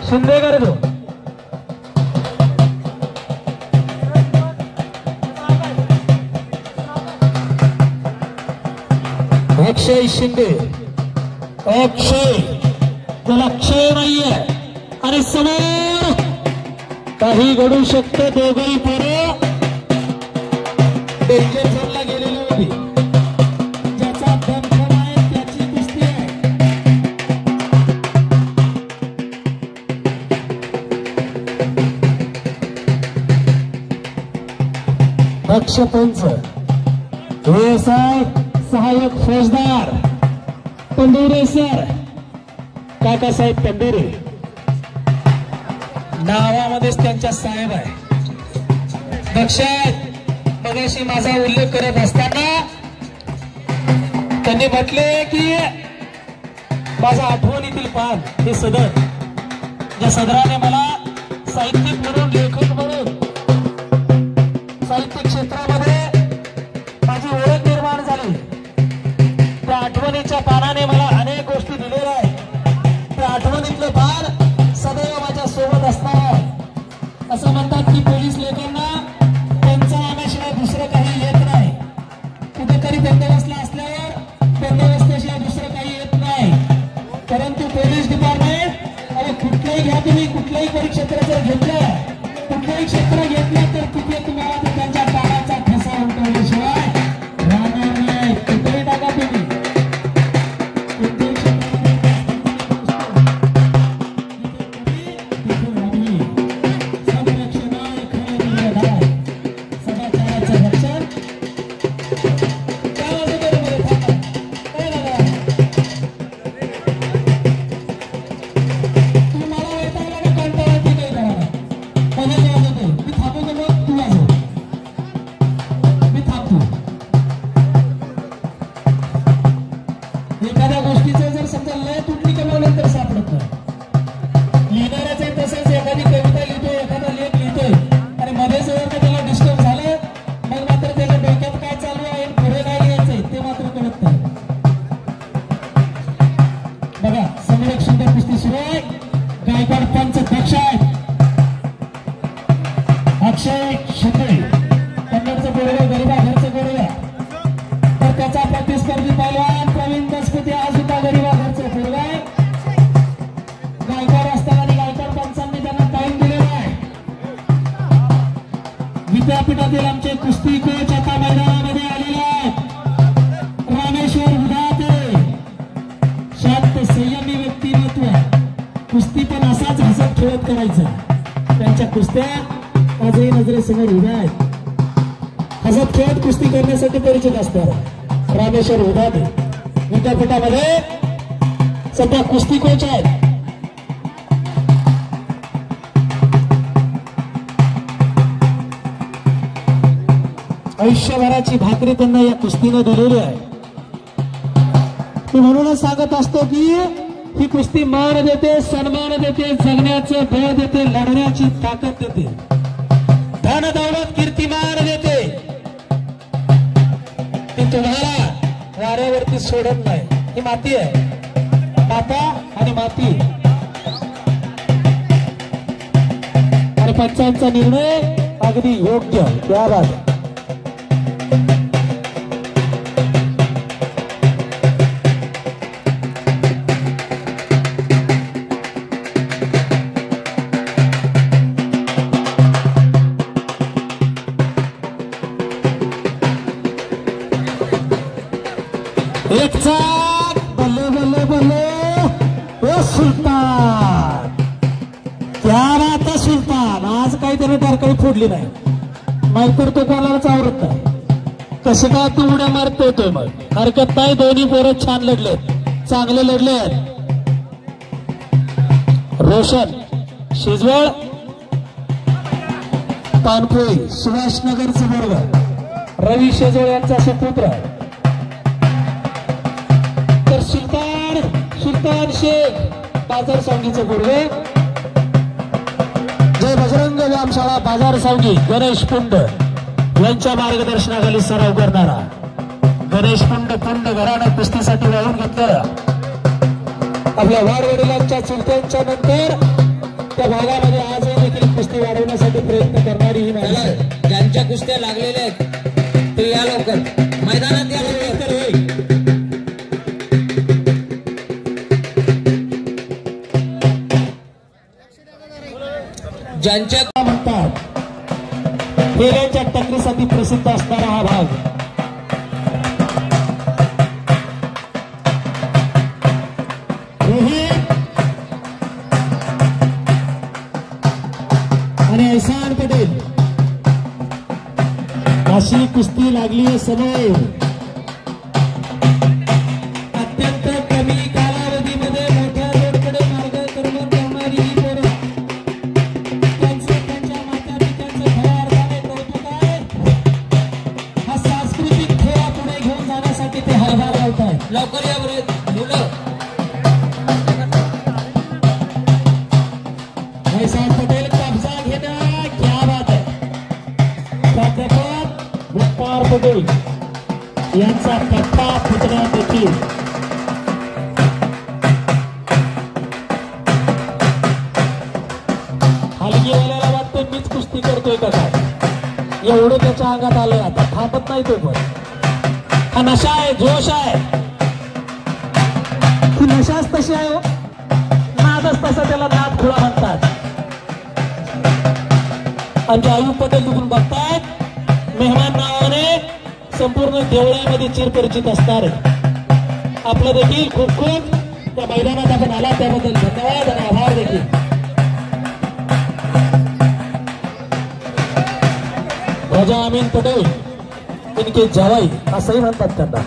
शिंदे करतो. अक्षय शिंदे अक्षय त्याला क्षय नाहीये आणि समोर काही घडू शकतं. दोघंही पोरं डेंजर झोनला गेलेली होती. ज्याचा दमखम आहे त्याची कुस्ती आहे. दक्षपंच सहाय्यक फौजदार तंदुरे सर काकासाहेब तंदुरे नावामध्येच त्यांच्या साहेब आहे. लक्षात मगाशी माझा उल्लेख करत असताना त्यांनी म्हटले की माझा आठवणीतील पान हे सदर ज्या सदराने मला साहित्यिक म्हणून लेखक म्हणून साहित्य क्षेत्रामध्ये माझी ओळख निर्माण झाली. त्या आठवणीच्या पानाने मला अनेक गोष्टी दिलेल्या आहेत. त्या आठवणीतलं पान सदैव माझ्या सोबत असणार आहे. असं म्हणतात की पोलीस लोकांना त्यांच्या नामाशिवाय दुसरं काही येत नाही. कुठेतरी बंदोबस्तला असल्यावर बंदोबस्ताशिवाय दुसरं काही येत नाही. परंतु पोलीस डिपार्टमेंट अरे कुठलंही घ्या तुम्ही कुठल्याही परिक्षेत्र जर घेतलं कुठलंही क्षेत्र घेतलं तर तिथे तुम्हाला त्यांच्या पानाचा ठसा उमटवल्याशिवाय राहणार नाही. कुठेही टाका तुम्ही एखाद्या गोष्टीचं जर समजा लय तुटली कमावल्यानंतर सापडत नाही. लिहिणाऱ्याच तसंच एखादी कविता लिहितोय एखादा लेख लिहितोय आणि मध्ये जर त्याला डिस्टर्ब झालं मग मात्र त्याला डोक्यात काय चालू आहे पुढे काय लिहायचंय ते मात्र कळत नाही. बघा समोर सुंदर कुस्ती सुरू आहे. गायकवाड पंच दक्ष आहेत. अक्षय शिंदे कन्नडचं गोळ्या गरीबा घरचं गोळ्या तर त्याचा प्रतिस्पर्धी पहलवान प्रवीण दसपुते हा सुद्धा गरीबा घरचं पोरगा आहे. गायकवाड असताना आणि गायकवाड पंचांनी त्यांना टाइम दिलेला आहे. विद्यापीठातील आमचे कुस्ती कोच आता मैदानामध्ये आलेले आहेत. रामेश्वर उदाते शांत संयमी व्यक्तिमत्व. कुस्ती पण असाच हसत खेळत करायचा. त्यांच्या कुस्त्या आजही नजरेसमोर उभ्या आहेत. हसत खेळत कुस्ती करण्यासाठी परिचित असतात रामेश्वर उदाते. विद्यापीठामध्ये सध्या कुस्ती कोच आहेत. आयुष्यभराची भाकरी त्यांना या कुस्तीनं दिलेली आहे. मी म्हणूनच सांगत असतो की ही कुस्ती मान देते सन्मान देते जगण्याचं बळ देते लढण्याची ताकद देते धन दौलत कीर्तिमान देते. ती तुम्हाला वाऱ्यावरती सोडत नाही. ही माती आहे. माता आणि माती आणि पंचांचा निर्णय अगदी योग्य. त्या बात एक चाक, बल्ले बल्ले बल्ले, ओ सुलतान, क्या बात आहे सुलतान. आज काही त्याने टारकाळी फोडली नाही, नाहीतर तो कोणालाच आवडत नाही. कसं काय तू उड्या मारत येतोय मग, हरकत नाही. दोन्ही पोरं छान लढलेत, चांगले लढलेत. रोशन शिजवळ पानपोई सुभाषनगरचं बरोबर रवी शेजवळ यांचा सुपुत्र. तर सुलतान शेख बाजार सांगीचे गुरुवे. जय बजरंग व्यायामशाळा बाजार सांगी गणेश पुंड यांच्या मार्गदर्शनाखाली सराव करणारा गणेश पुंड घरानं कुस्तीसाठी वाहून घेतलं. आपल्या वाडवडिलांच्या चुलत्यांच्या नंतर त्या भागामध्ये आजही देखील कुस्ती वाढवण्यासाठी प्रयत्न करणारी ही माणसं. ज्यांच्या कुस्त्या लागलेल्या आहेत ते या लवकर मैदानात या लवकर होईल. ज्यांच्या म्हणतात फेऱ्यांच्या टक्करीसाठी प्रसिद्ध असणारा हा भाग. रोहित आणि ऐसान पटेल अशी कुस्ती लागली आहे समोर. अत्यंत कमी कालावधीमध्ये मोठ्या जोडकडे मार्गक्रमण करणारी ही पोरं. त्यांच्या माता पित्यांचं खऱ्या अर्थाने कौतुक आहे. हा सांस्कृतिक खेळ पुढे घेऊन जाण्यासाठी ते हातभार लावत आहेत. लवकर या बरं मुलं. ऐसान पटेल कब्जा घेणं, क्या बात आहे. प्राध्यापक मुख्तार पटेल यांचा कट्टा फुटणं देखील. हलगीवाल्याला वाटतं मीच कुस्ती करतोय का काय, एवढं त्याच्या अंगात आलंय. आता थांबत नाही तो, पण हा नशा आहे, जोश आहे. ती नशाच तशी आहे हो. नादच तसा, त्याला नाद खुळा म्हणतात. आमचे आयुब पटेल तिथून बघतायत. मेहमान नावाने संपूर्ण देवळामध्ये चिरपरिचित असणार आहे. आपलं देखील खूप खूप त्या मैदानात आपण आला त्याबद्दल धन्यवाद आणि आभार देखील. राजा अमीन पटेल इनके जवाई असंही म्हणतात त्यांना.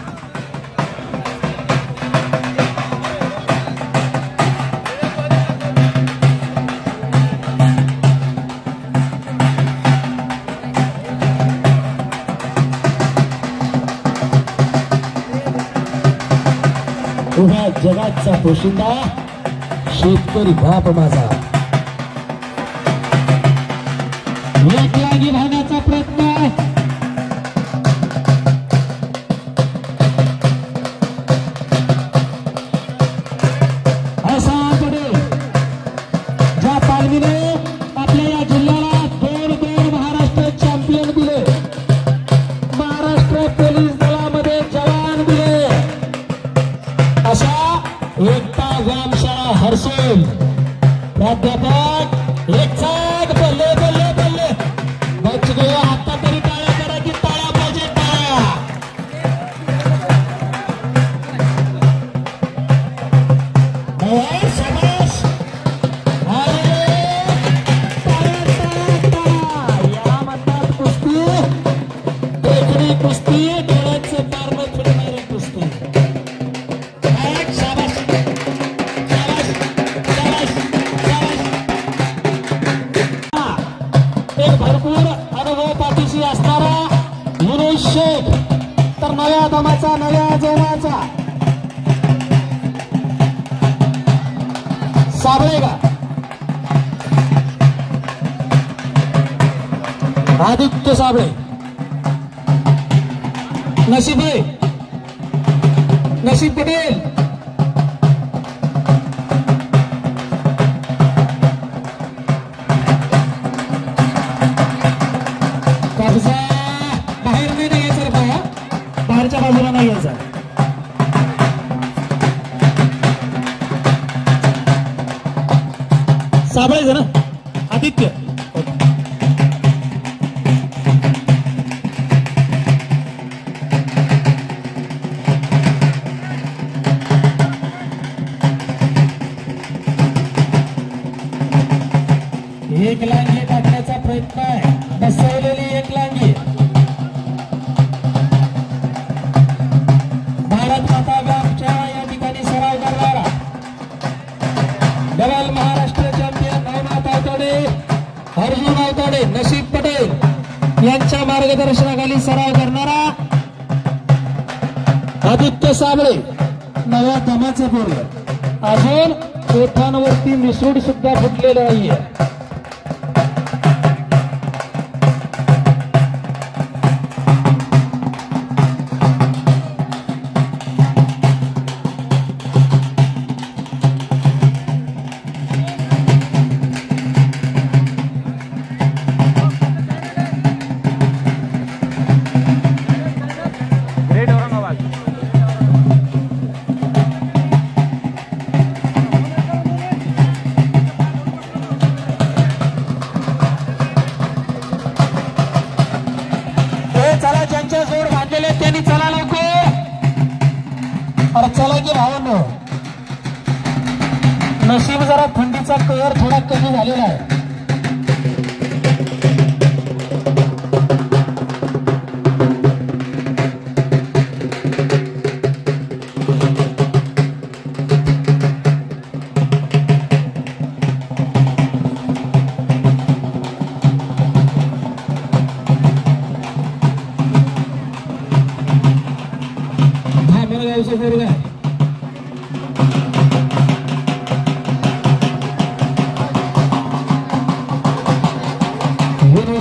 उभ्या जगाचा पोशिंदा शेतकरी बाप माझा. एकलागी भागाचा प्रयत्न. असा पडेल ज्या पालवीने आपल्या या जिल्ह्याला दोन महाराष्ट्र चॅम्पियन दिले, महाराष्ट्र पोलीस दलामध्ये जवान दिले, अशा एकता व्यायामशाळा हर्सूल प्राध्यापक एक चाक बल्ले बल्ले बल्ले बच गए. आता तरी टाळ्या करा की टाळ्या पाहिजे, टाळ्या. शाबास. या म्हणतात कुस्ती, देखणी कुस्ती, डोळ्याचे पारणं फिरणारी कुस्ती. एक भरपूर अनुभव पाठीशी असणारा युनुस शेख, तर नव्या दमाचा, नव्या जोमाचा साबळे का आदित्य साबळे. नशीब पटेल कब्जा बाहेर नाही यायचं रे बाया, बाहेरच्या बाजूला नाही यायचं. साबळेच ना आदित्य. एक लांगी टाकण्याचा प्रयत्न आहे, बसवलेली एक लांगी. भारत माता व्यापच्या या ठिकाणी सराव करणारा डबल महाराष्ट्र चॅम्पियन नवनाथ आवताडे, अर्जुन आवताडे, नशीब पटेल यांच्या मार्गदर्शनाखाली सराव करणारा आदित्य साबळे नव्या दमाचे पोरग. अजून ओठांवरती मिसरूड सुद्धा फुटलेलं नाहीये. चला ज्यांच्या जोड बांधलेले त्यांनी चला लवकर. अरे चला की भावांनो, नशीब जरा थंडीचा कहर थोडा कमी झालेला आहे.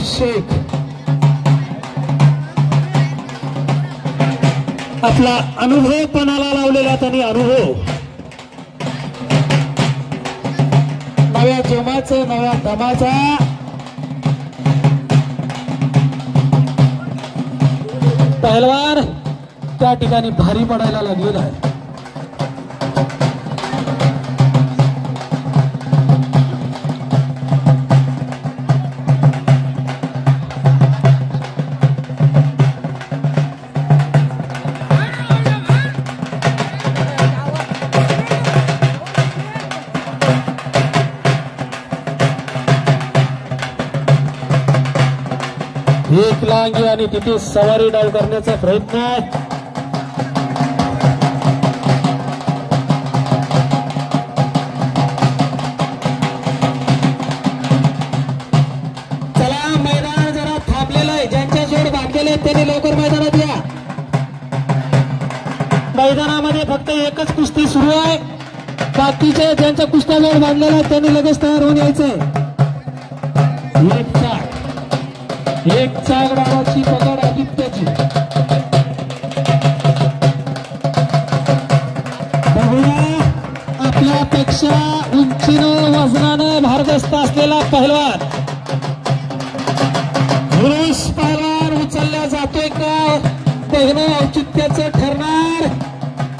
शेख आपला अनुभव पणाला लावलेला त्यांनी अनुभव नव्या जोमाचा नव्या दमाचा पहलवान त्या ठिकाणी भारी पडायला लागलेला आहे. एक लांगी आणि तिथे सवारी डाव करण्याचा प्रयत्न आहे. चला मैदान जरा थांबलेलं आहे, ज्यांच्या जोड बांधलेले त्यांनी लवकर मैदानात या. मैदानामध्ये फक्त एकच कुस्ती सुरू आहे, बाकीचे ज्यांच्या कुस्त्या जोड बांधलेला आहे त्यांनी लगेच तयार होऊन यायचंय. एक चाक डावाची पकड आदित्यची. बघूया आपल्यापेक्षा उंचीनं वजनानं भारदस्त असलेला पहलवान पुरुष पहलवान उचलला जातोय का बघणं औचित्याचं ठरणार.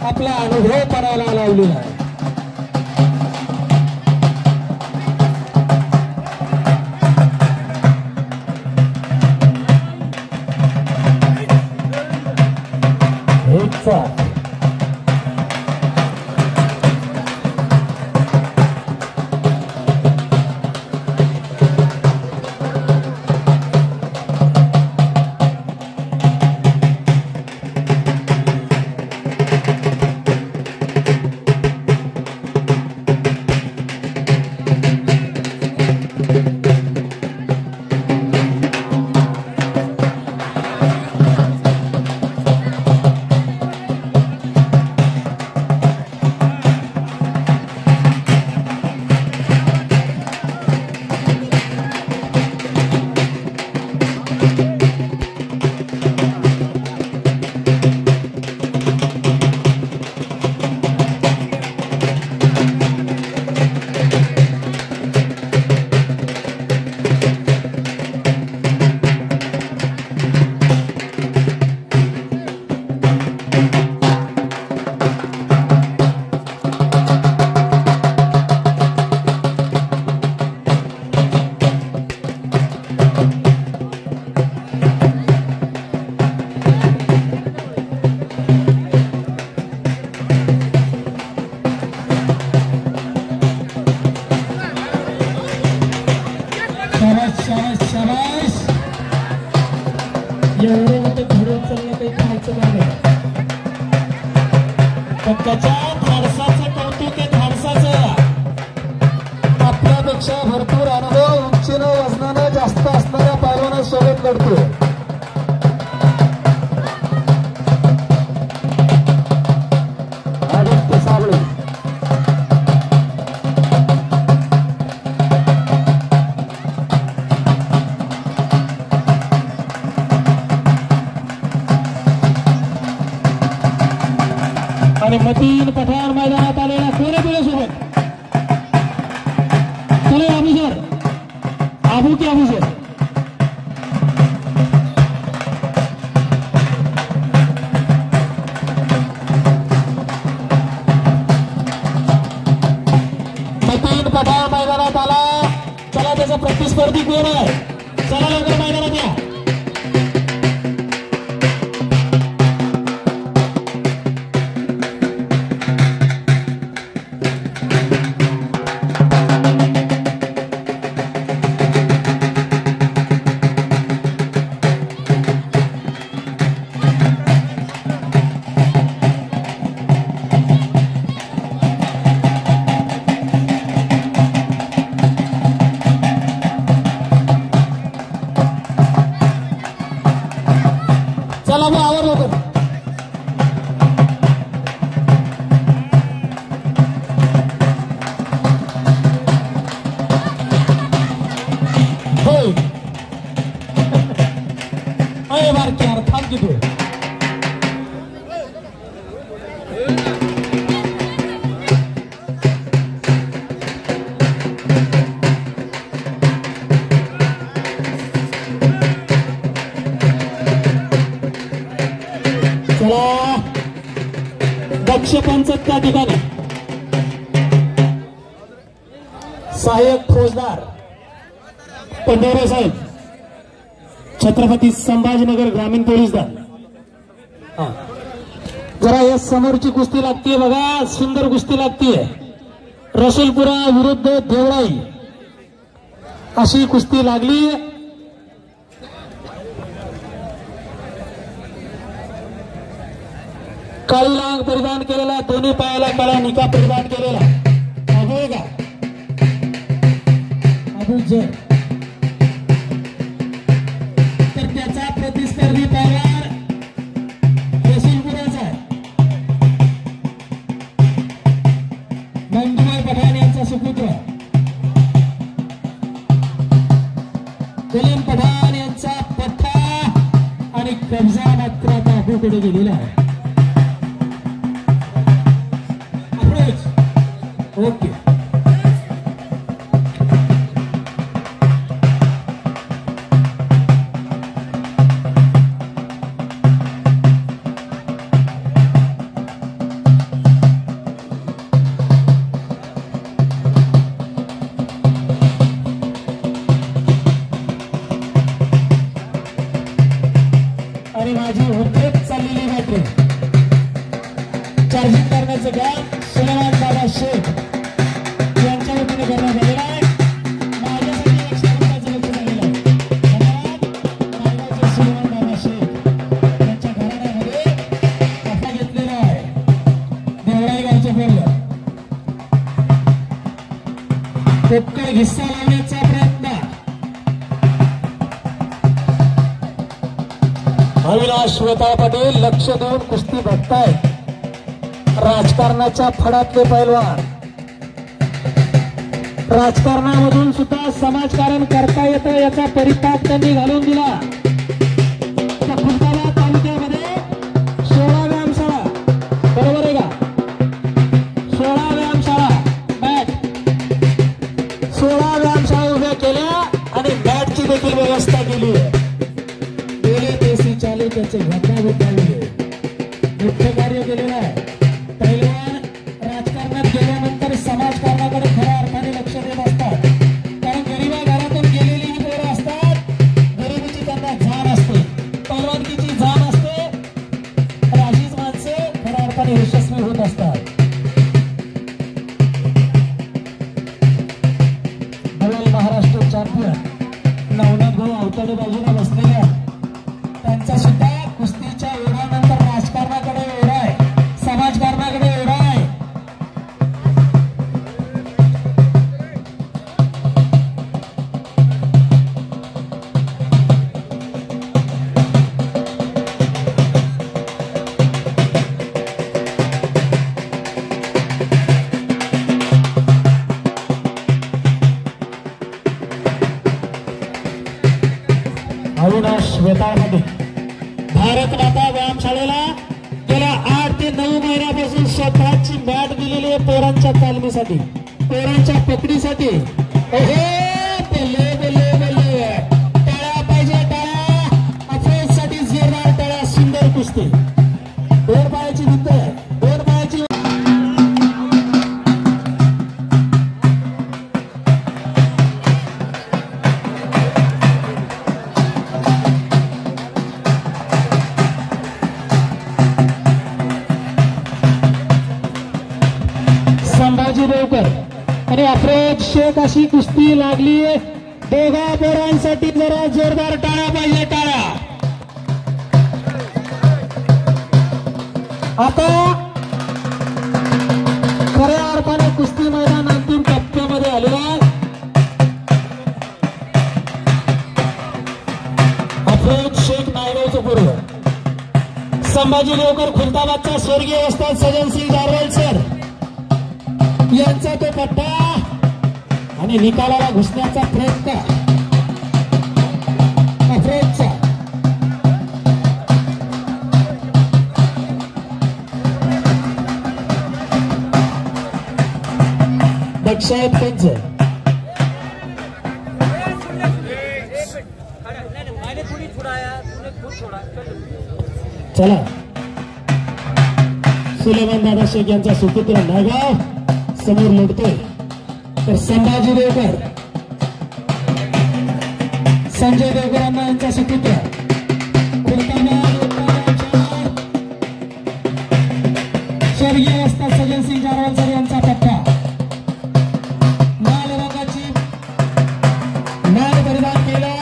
आपला अनुभव पणाला लावलेला आहे. पण त्याच्या धाडसाचं कौतुक आहे, धाडसाचं. आपल्यापेक्षा भरपूर अनुभव, उंचीनं वजनानं जास्त असणाऱ्या पैलवानासोबत लढतोय. आदित्य साबळे आणि मतीन पठाण मैदानात आलेला कोरेपिळेसोबत. चलो आबू सर, आबू की आबू सर. मतीन पठाण मैदानात आला. चला त्याचा प्रतिस्पर्धी कोण आहे, चला लवकर मैदानात या. चला मग आवर लवकर. होय अरे बारकी यार, थांब की तू. चला दक्षपंच त्या ठिकाणी सहाय्यक फौजदार पंढोरे साहेब, छत्रपती संभाजीनगर ग्रामीण पोलीस दल. जरा या समोरची कुस्ती लागतीये बघा, सुंदर कुस्ती लागतीये. रसूलपुरा विरुद्ध देवळाई अशी कुस्ती लागली. काळी लांग परिधान केलेला, दोन्ही पायाला काळा निका परिधान केलेला अबू आहे का, अबू जय. तर त्याचा प्रतिस्पर्धी पहलवान रसूलपुराचा आहे, मंजुभाई पठाण यांचा सुपुत्र कलीम पठाण यांचा पट्टा आणि कब्जा मात्र आता अबूकडे गेलेला आहे. ओके आणि माझी उद्योग चाललेली बॅटरी चार्जिंग करण्याचं काम सुलेमान दादा शेख यांच्या वतीने करण्यात आलेला आहे. माझ्यासाठी 100 रुपयाचं लक्ष झालेलं आहे. धन्यवाद. मालगावचे सुलेमान दादा शेख यांच्या घराण्यामध्ये आपला घेतलेला आहे. देवळाई गावचे बोललं पोक्कळ हिस्सा लावण्याचा प्रयत्न. अविनाश श्वेता पाटील लक्ष देऊन कुस्ती बघतायत. राजकारणाच्या फडातले पैलवान, राजकारणामधून सुद्धा समाजकारण करता येतं याचा परिपाक त्यांनी घालून दिला. खुलताबाद तालुक्यामध्ये 16 व्यायामशाळा, बरोबर आहे का, 16 व्यायामशाळा मॅट, 16 व्यायामशाळा उभ्या केल्या आणि मॅटची देखील व्यवस्था केली आहे. गेले देशी चालू त्याचे घटना घडवले, मुख्य कार्य केलेलं आहे. पैलवान राजकारणात गेल्यानंतर समाजकारणाकडे खऱ्या अर्थाने लक्ष देत असतात. कारण गरीबा घरातून गेलेली ही पोरं असतात, गरिबीची त्यांना जाण असते, पैलवानकीची जाण असते. तर अशीच माणसे खऱ्या अर्थाने यशस्वी होत असतात. धवल महाराष्ट्र चॅम्पियन नवनाथ भाऊ अवतडे बाजूला बसलेल्या, त्यांचा सुद्धा कुस्तीच्या ओढ्यानंतर राजकारणाकडे ओढा आहे, समाजकारणाकडे व्यायामशाळेला गेल्या 8 ते 9 महिन्यापासून स्वतःची मॅट दिलेली आहे पोरांच्या तालमीसाठी, पोरांच्या पकडीसाठी. टाळ्या पाहिजे, टाळ्या. अफरोजसाठी जोरदार टाळ्या. सुंदर कुस्ती, 2 पायाची भिंत आहे, 2 पायाची. संभाजी देवकर आणि अफरोज शेख अशी कुस्ती लागली. दोघा पोरांसाठी जरा जोरदार टाळ्या पाहिजे, टाळ्या. आता खऱ्या अर्थाने कुस्ती मैदान अंतिम टप्प्यामध्ये आलेला आहे. अफरोज शेख नायगावचं पूर्व, संभाजी देवकर खुलताबादचा स्वर्गीय वस्ताद सजनसिंग जारवाल सर यांचा तो पट्टा आणि निकालाला घुसण्याचा प्रयत्न अफरोजचा. दक्षायत पंच चला. सुलेमान दादा शेख यांचा सुपुत्र नागाव समोर लढतोय. तर संभाजी देवकर, संजय देवकर यांचा सुपुत्र स्वर्गीय वस्ताद सजनसिंग जारवाल सर यांचा पट्टा. लाल रंगाची मॅट परिधान केला,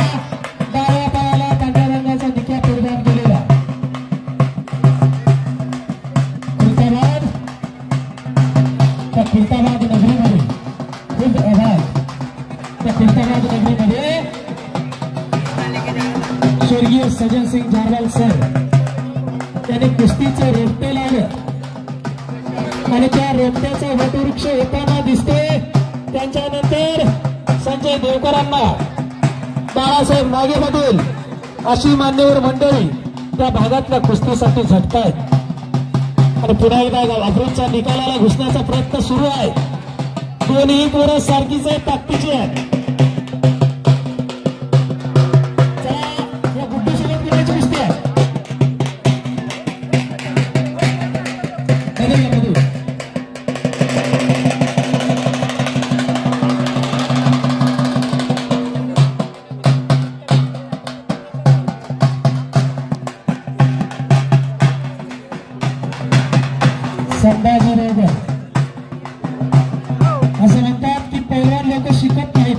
डाव्या पायाला पांढऱ्या रंगाचा निक्या परिधान केलेला. खुलताबाद नगरीमध्ये खुद आवाज त्या खुलताबाद नगरीमध्ये स्वर्गीय सजनसिंग जारवाल सर त्यांनी कुस्तीचे रोपटे लावले आणि त्या रोपट्याचा वटवृक्ष होताना दिसते. त्यांच्यानंतर संजय देवकरांना, बाळासाहेब नागे पाटील अशी मान्यवर मंडळी त्या भागातल्या कुस्तीसाठी झटतायत. आणि पुन्हा एकदा अफरोजच्या निकालाला घुसण्याचा प्रयत्न सुरू आहे. दोन्ही पोरं सारखीच आहेत, ताकदीची आहेत. या गुड्डूसोबत कुणाची कुस्ती आहे? संभाजी देवकर असं म्हणतात की पैलवान लोक शिकत नाहीत,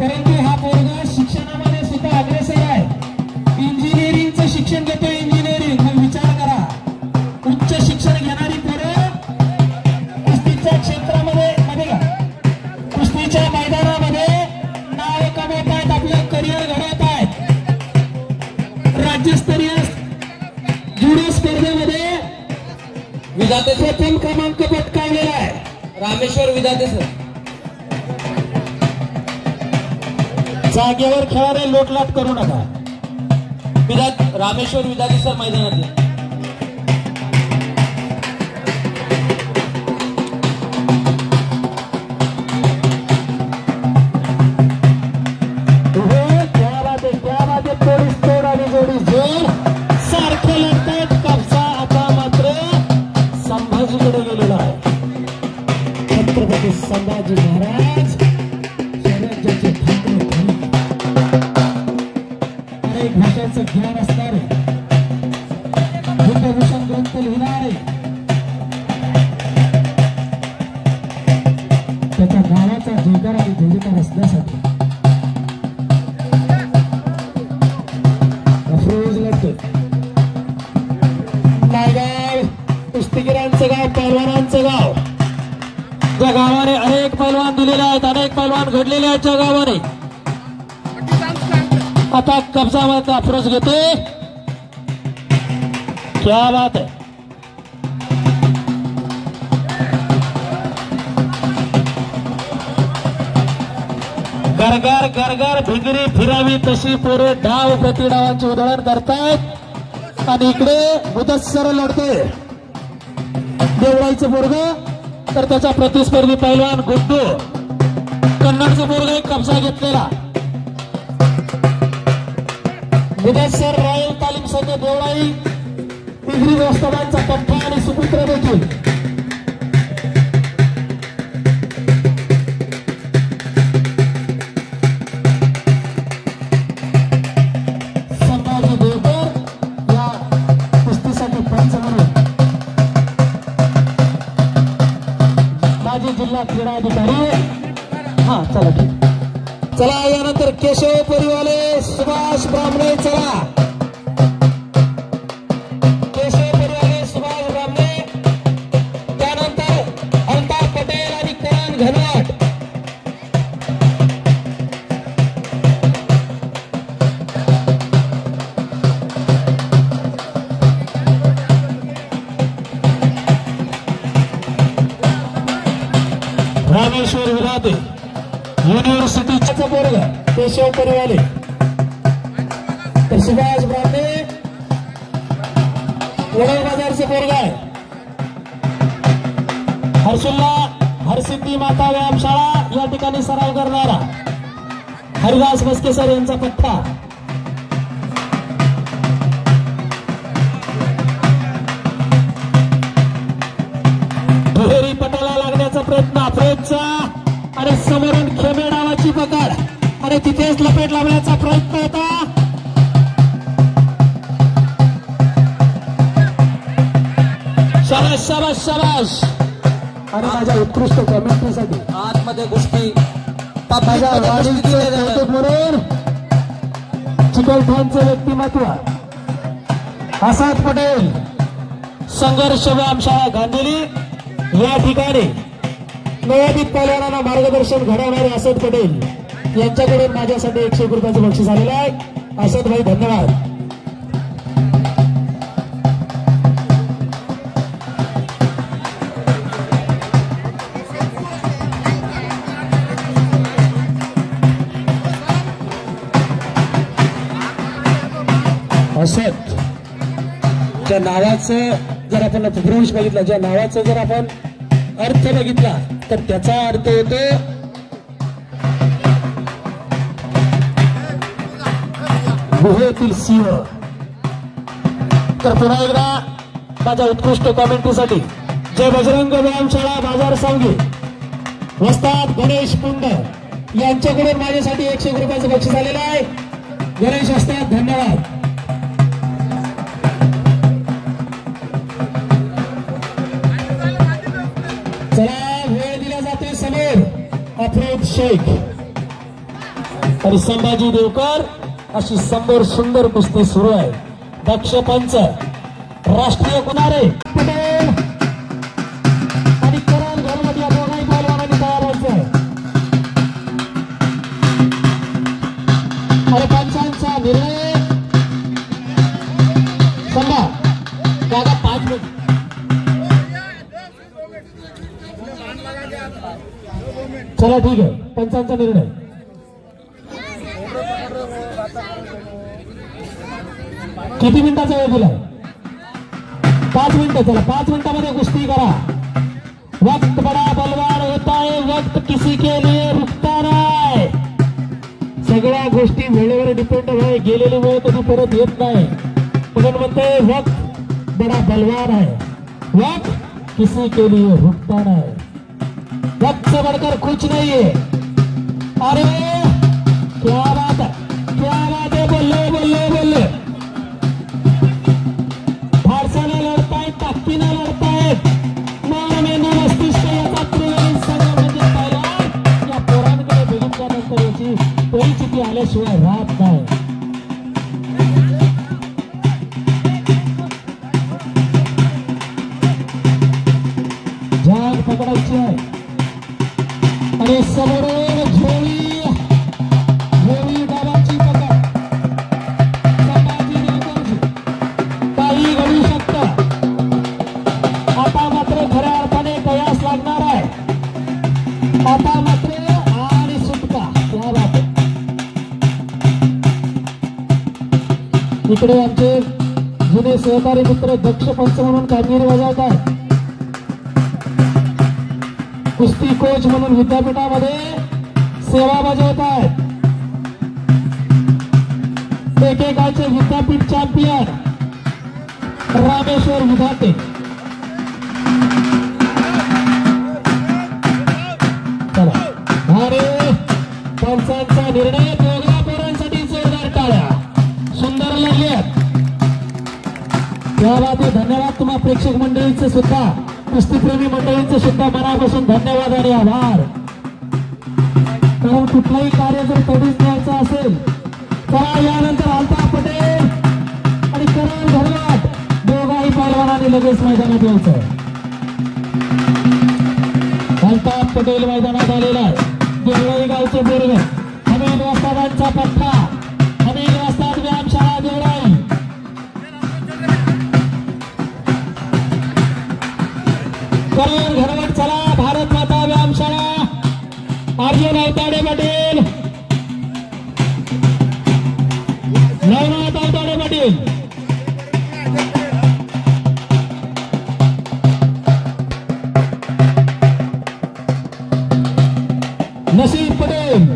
परंतु हा पोरगा शिक्षणामध्ये सुद्धा अग्रेसर आहे. इंजिनिअरिंगचं शिक्षण घेतो, इंजिनिअरिंग. मग विचार करा, उच्च शिक्षण घेणारी पोरं कुस्तीच्या क्षेत्रामध्ये कुस्तीच्या मैदानामध्ये नाव कमवत आहेत, आपलं करिअर घडवत आहेत. राज्यस्तरीय जुडो स्पर्धेमध्ये विधाते प्रथम क्रमांक पटकावलेला आहे. रामेश्वर विधाते सर. जागेवर खेळाडे लोटलाट करू नका. रामेश्वर विधाते सर मैदानात. तोडीस आणि जोडी जोड सारखे लढतायत. कब्जा आता मात्र संभाजीकडे गेलेला आहे. छत्रपती संभाजी महाराज स्वराज्याचे ठाकरे, अनेक भाषांचं ज्ञान असणारे, बुद्धभूषण ग्रंथ लिहिणारे, त्याच्या गावाचा जोरदार आणि ध्वजकार असण्यासाठी अफरोज लढतोय. नायगाव कुस्तीगिरांचं गाव, पैलवानांचं गाव. ज्या गावाने अनेक पैलवान दिलेले आहेत, अनेक पैलवान घडलेले आहेत ज्या गावाने. आता कब्जा मात्र अफरोज घेते. क्या बात है. गरगर गरगर भिंगरी फिरावी तशी पोरे डाव प्रतिडावांचे उधळण करतायत. आणि इकडे मुदस्सर लढतोय देवळाईचं पोरग, तर त्याचा प्रतिस्पर्धी पैलवान गुड्डू कन्नडचं पोरग एक कब्जा घेतलेला. मुदस्सर रॉयल तालीम संघ देवळाई डिग्री वस्तवांचा पंथा आणि सुपुत्र देखील. संभाजी देवकर या कुस्तीसाठी पंच म्हणून माजी जिल्हा क्रीडा अधिकारी. हा चला ठीक. चला यानंतर केशव परिवाले सुभाष ब्राह्मणे. चला केशव परिवाले सुभाष ब्राह्मणे, त्यानंतर अल्ताफ पटेल आणि करण घनवट. रामेश्वर विराते युनिव्हर्सिटीचा पोरग केशव परिवाले, तर सुभाष ब्राह्मणे वडोद बाजारचे पोरग आहे. हर्षुल्ला हरसिद्धी माता व्यायामशाळा या ठिकाणी सराव करणारा हरिदास मस्केसर यांचा पत्ता. दुहेरी पटाला लागण्याचा प्रयत्न अफरोजचा आणि समोरून खेमे नावाची पकड आणि तिथेच लपेट लावण्याचा प्रयत्न होता. शाबाश शाबाश शाबाश. आणि माझ्या उत्कृष्ट कमेंट्रीसाठी आतमध्ये गोष्टी माझ्या म्हणून चिकलठाणचं व्यक्तिमत्व आसाद पटेल संघर्ष व्यायामशाळा गांधीली या ठिकाणी नवोदित पैलवानांना मार्गदर्शन घडवणारे आसाद पटेल यांच्याकडून माझ्यासाठी 101 रुपयाचं बक्षीस आलेलं आहे. आसाद भाई धन्यवाद. आसाद ज्या नावाचं जर आपण भ्रंश बघितला, ज्या नावाचा जर आपण अर्थ बघितला तर त्याचा अर्थ होतो गुहेतील सिंह. तर पुन्हा एकदा माझ्या उत्कृष्ट कॉमेंट्रीसाठी जय बजरंग व्यायामशाळा बाजार सांगली वस्ताद गणेश पुंड यांच्याकडून माझ्यासाठी 101 रुपयाचं बक्षीस आलेलं आहे. गणेश वस्ताद धन्यवाद. चला वेळ दिला जाते समोर अफरोज शेख आणि संभाजी देवकर अशी समोर सुंदर कुस्ती सुरू आहे. दक्ष पंच राष्ट्रीय कुणारे पटेल आणि करण घनवट या दोघांनी पैलवानांनी तयार व्हायचंय. आणि पंचांचा निर्णय सांगा दादा 5 मिनिट. चला ठीक आहे, पंचांचा निर्णय. किती मिनिटाचा वेळ दिलाय? 5 मिनिटं. चला 5 मिनिटांमध्ये कुस्ती करा. वक्त बड़ा बलवान होता है, वक्त किसी के लिए रुकता नाही. सगळ्या गोष्टी वेळेवर डिपेंड आहे. गेलेली वेळ कधी परत येत नाही. म्हणून म्हणते वक्त बड़ा बलवान है, वक्त किसी के लिए रुकता नहीं. वक्त से बढ़कर कुछ नहीं है. अरे क्या बात है, क्या बात है. बोले बोले बोले फारसाने लढतायत, ताकदीने लढतायत. मन मेंदू मस्तिष्क याचा त्रिवेणी संघ म्हणजे पैलवान या पोरांकडे बघितल्यानंतर याची परिस्थिती आल्याशिवाय राहत नाही. जाग पकडायची आहे आणि समोरून झोळी डाबाची पकड. संभाजी देवकरची काही घडू शकतं. आता मात्र खऱ्या अर्थाने कयास लागणार आहे. आता मात्र आणि सुटका त्या बाबत इकडे आमचे जुने आपले सहकारी मित्र दक्ष पंच म्हणून कामगिरी बजावतात. कुस्ती कोच म्हणून विद्यापीठामध्ये सेवा बजावतात. एकेकाचे विद्यापीठ चॅम्पियन रामेश्वर विधाते. चला अरे पंचांचा निर्णय दोघा पोरांसाठी जोरदार टाळ्या. सुंदर लढल्यात. त्याबाबत धन्यवाद तुम्हा प्रेक्षक मंडळींचे सुद्धा कुस्तीप्रेमी मंडळींचे सुद्धा मनापासून धन्यवाद आणि आभार. कारण कुठलाही कार्य जर तडीच न्यायचं असेल तर यानंतर अल्ताफ पटेल आणि करण घनवट दोघाही पैलवानांनी लगेच मैदानात यायचं. अल्ताफ पटेल मैदानात आलेला आहे. देवळाई गावचे बोरग हमीद वस्तादांचा पठ्ठा. हमीद वस्ताद व्यायामशाळा देवळाई. करण घनवट चला भारत माता व्यायामशाळा. अर्जुन अवताडे पाटील. नवनाथ अवताडे पाटील. नसीब पटेल.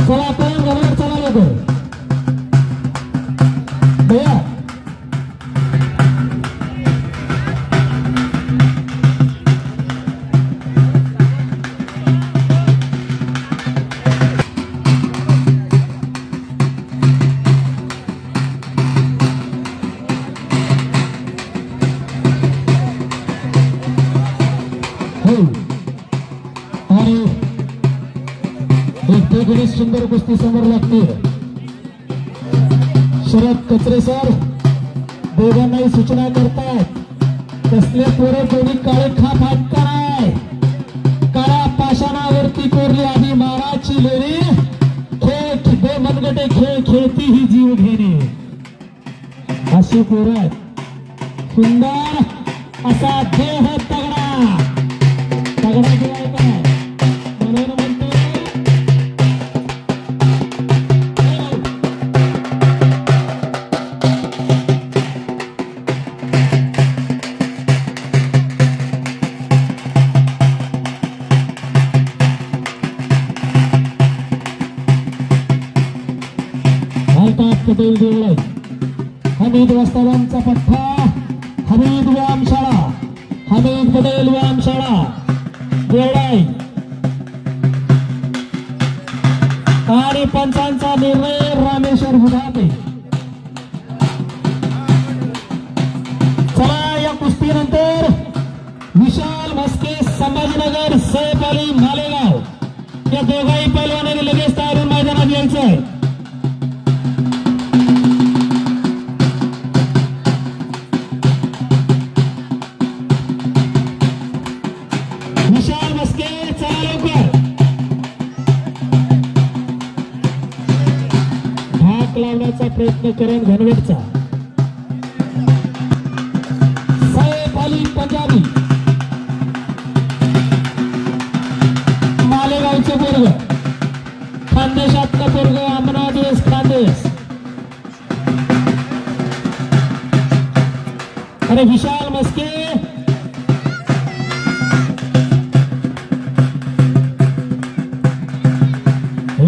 चला करून घरावर चला लोक भैया. आणि एक वेगळी सुंदर कुस्ती समोर लागते. शरद कचरे सर दोघांनाही सूचना करतात. कसले पोरे कोणी काळे खा फाटकार आहे. काळा पाषाणावरती कोरली आधी माराची लेणी. खेळ दे मनगटे खेळ खेळती ही जीव घेणे. अशी पोरं आहेत. सुंदर असा देह तगडा तगडा केलाय काय म्हणून म्हणतो अल्ताफ पटेल देवळाई. हमीद वस्तादांचा पठ्ठा. हमीद व्यायामशाळा. हमीद पटेल व्यायामशाळा देवळाई. आणि पंचांचा निर्णय रामेश्वर विधाते. चला या कुस्तीनंतर विशाल म्हस्के संभाजीनगर सैफ अली मालेगाव या दोघाही पैलवानांनी लगेच तयार होऊन मैदानात यायचंय. विशाल म्हस्के चला लवकर. धाक लावण्याचा प्रयत्न करण घनवटचा. सैफ अली पंजाबी मालेगावचे पोरग. खानदेशातलं पोरग अमनादेश खानदेश. अरे विशाल म्हस्के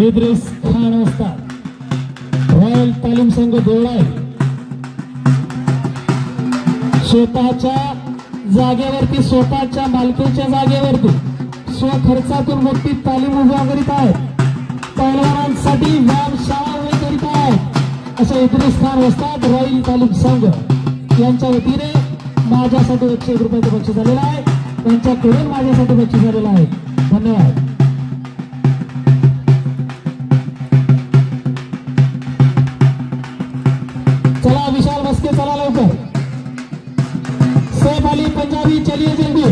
इद्रिस खान वस्ताद रॉयल तालीम संघ देवळाई. स्वतःच्या जागेवरती स्वतःच्या मालकीच्या जागेवरती स्वखर्चातून मोठी तालीम उभा करीत आहेत. पैलवानांसाठी व्यायामशाळा उभी करीत आहेत. अशा इद्रिस खान वस्ताद रॉयल तालीम संघ यांच्या वतीने माझ्यासाठी 101 रुपयाचं बक्षीस झालेलं आहे. त्यांच्याकडून माझ्यासाठी बक्षीस झालेलं आहे. धन्यवाद. चला विशाल म्हस्के चला लवकर. सैफ अली पंजाबी चलिए जल्दी.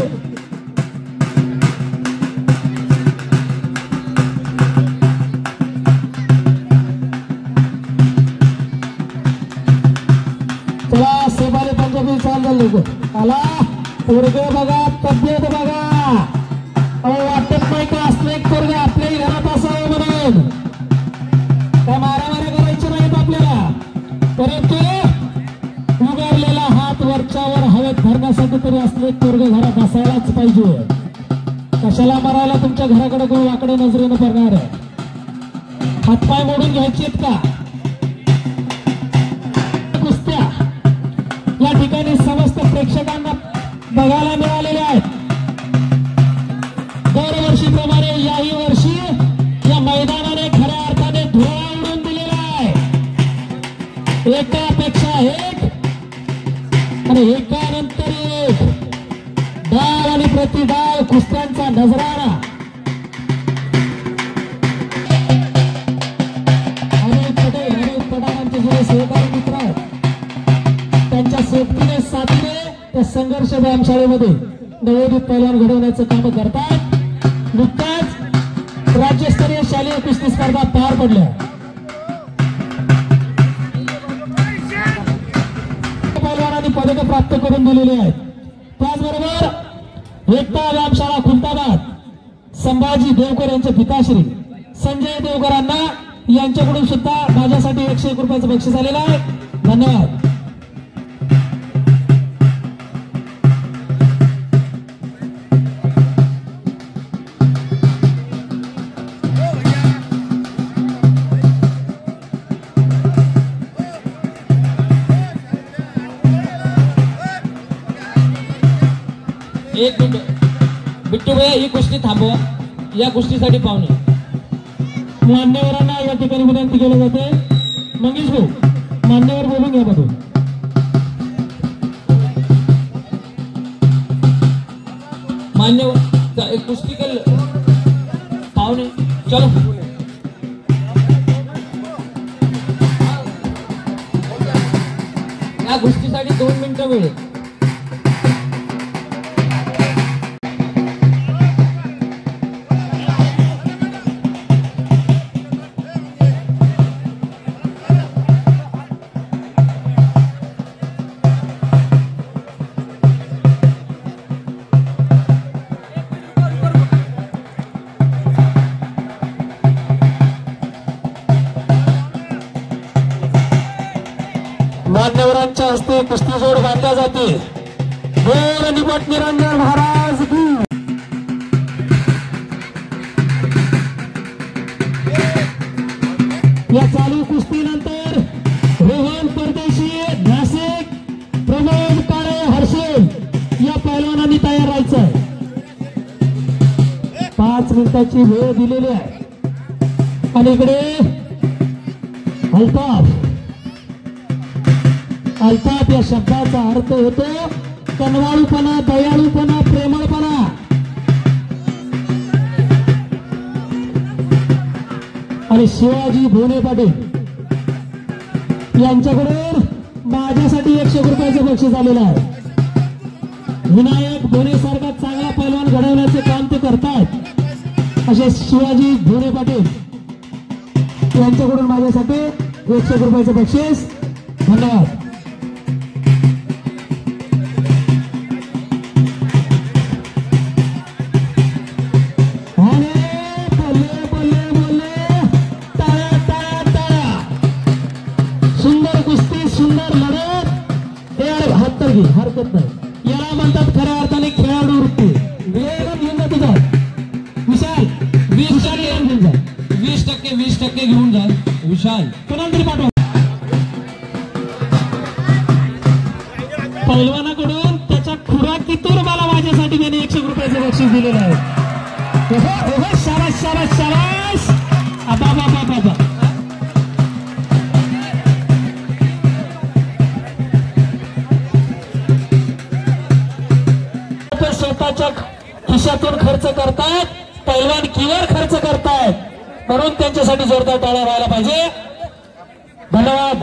चला सेबाले पंजाबी चाललं लोक आला पोरग बघा तब्येत बघा वाटत नाही का असलं एक पोरग आपल्याही घरात असावं म्हणून काय मारामाऱ्या करायची नाहीत आपल्याला परंतु उगारलेला हात वरच्यावर हवेत धरण्यासाठी तरी असलं एक पोरग घरात असायलाच पाहिजे कशाला मारायला तुमच्या घराकडे कोण वाकडे नजरेनं करणार आहे हातपाय मोडून घ्यायचेत का कुस्त्या या ठिकाणी समस्त प्रेक्षकांना बघायला मिळालेल्या आहेत दरवर्षीप्रमाणे याही वर्षी या मैदानाने खऱ्या अर्थाने धुळा उडून दिलेला आहे एकापेक्षा एक आणि एकानंतर एक डाव आणि प्रतिडाव कुस्त्यांचा नजराणा अनेक पटारांचे जे सहकारी मित्र आहेत त्यांच्या सोबतीने साथीने त्या संघर्ष व्यायामशाळेमध्ये नवोदित पैलवान घडवण्याचं काम करतात नुकताच राज्यस्तरीय शालेय कुस्ती स्पर्धा पार पडल्या पैलवानांनी पदक प्राप्त करून दिलेली आहेत त्याचबरोबर एकता व्यायामशाळा खुलताबाद संभाजी देवकर यांचे पिताश्री संजय देवकरांना यांच्याकडून सुद्धा माझ्यासाठी 101 रुपयाचं बक्षीस आलेलं आहे धन्यवाद एक मिनिट बिट्टू भैया ही कुस्ती थांबवा या कुस्तीसाठी पाहुणे मान्यवरांना या ठिकाणी विनंती केली जाते मंगेश भाऊ मान्यवर बोलून घ्या बघू मान्यवर एक कुस्ती केलं पाहुणे चलो या कुस्तीसाठी 2 मिनिटं वेळ मान्यवरांच्या हस्ते कुस्ती जोड बांधल्या जाते गोर निपट निरंजन महाराज की या चालू कुस्तीनंतर रोहन परदेशी नाशिक प्रमोद काळे हर्षेल या पैलवानांनी तयार राहायचं 5 मिनिटाची वेळ दिलेली आहे आणि इकडे अल्ताफ या शब्दाचा अर्थ होतो कनवाळूपणा दयाळूपणा प्रेमळपणा आणि शिवाजी भोने पाटील यांच्याकडून माझ्यासाठी 100 रुपयाचं बक्षीस आलेलं आहे विनायक भोने सारखा चांगला पैलवान घडवण्याचे काम ते करतायत असे शिवाजी भोने पाटील यांच्याकडून माझ्यासाठी 100 रुपयाचं बक्षीस धन्यवाद हरकत नाही याला म्हणतात खऱ्या अर्थाने खेळाडू वृत्ती वेळ घेऊन जा तुझा विशाल 20% घेऊन जा विशाल कोणाला तरी पाठवा पैलवानाकडून त्याच्या खुराकीतून मला माझ्यासाठी त्याने 100 रुपयाचं बक्षीस दिलेलं आहे शाबास शाबास शाबास आबा बाबा बाबा स्वतःच्या खिशातून खर्च करतायत पैलवान किवर खर्च करतायत म्हणून त्यांच्यासाठी जोरदार टाळ्या व्हायला पाहिजे धन्यवाद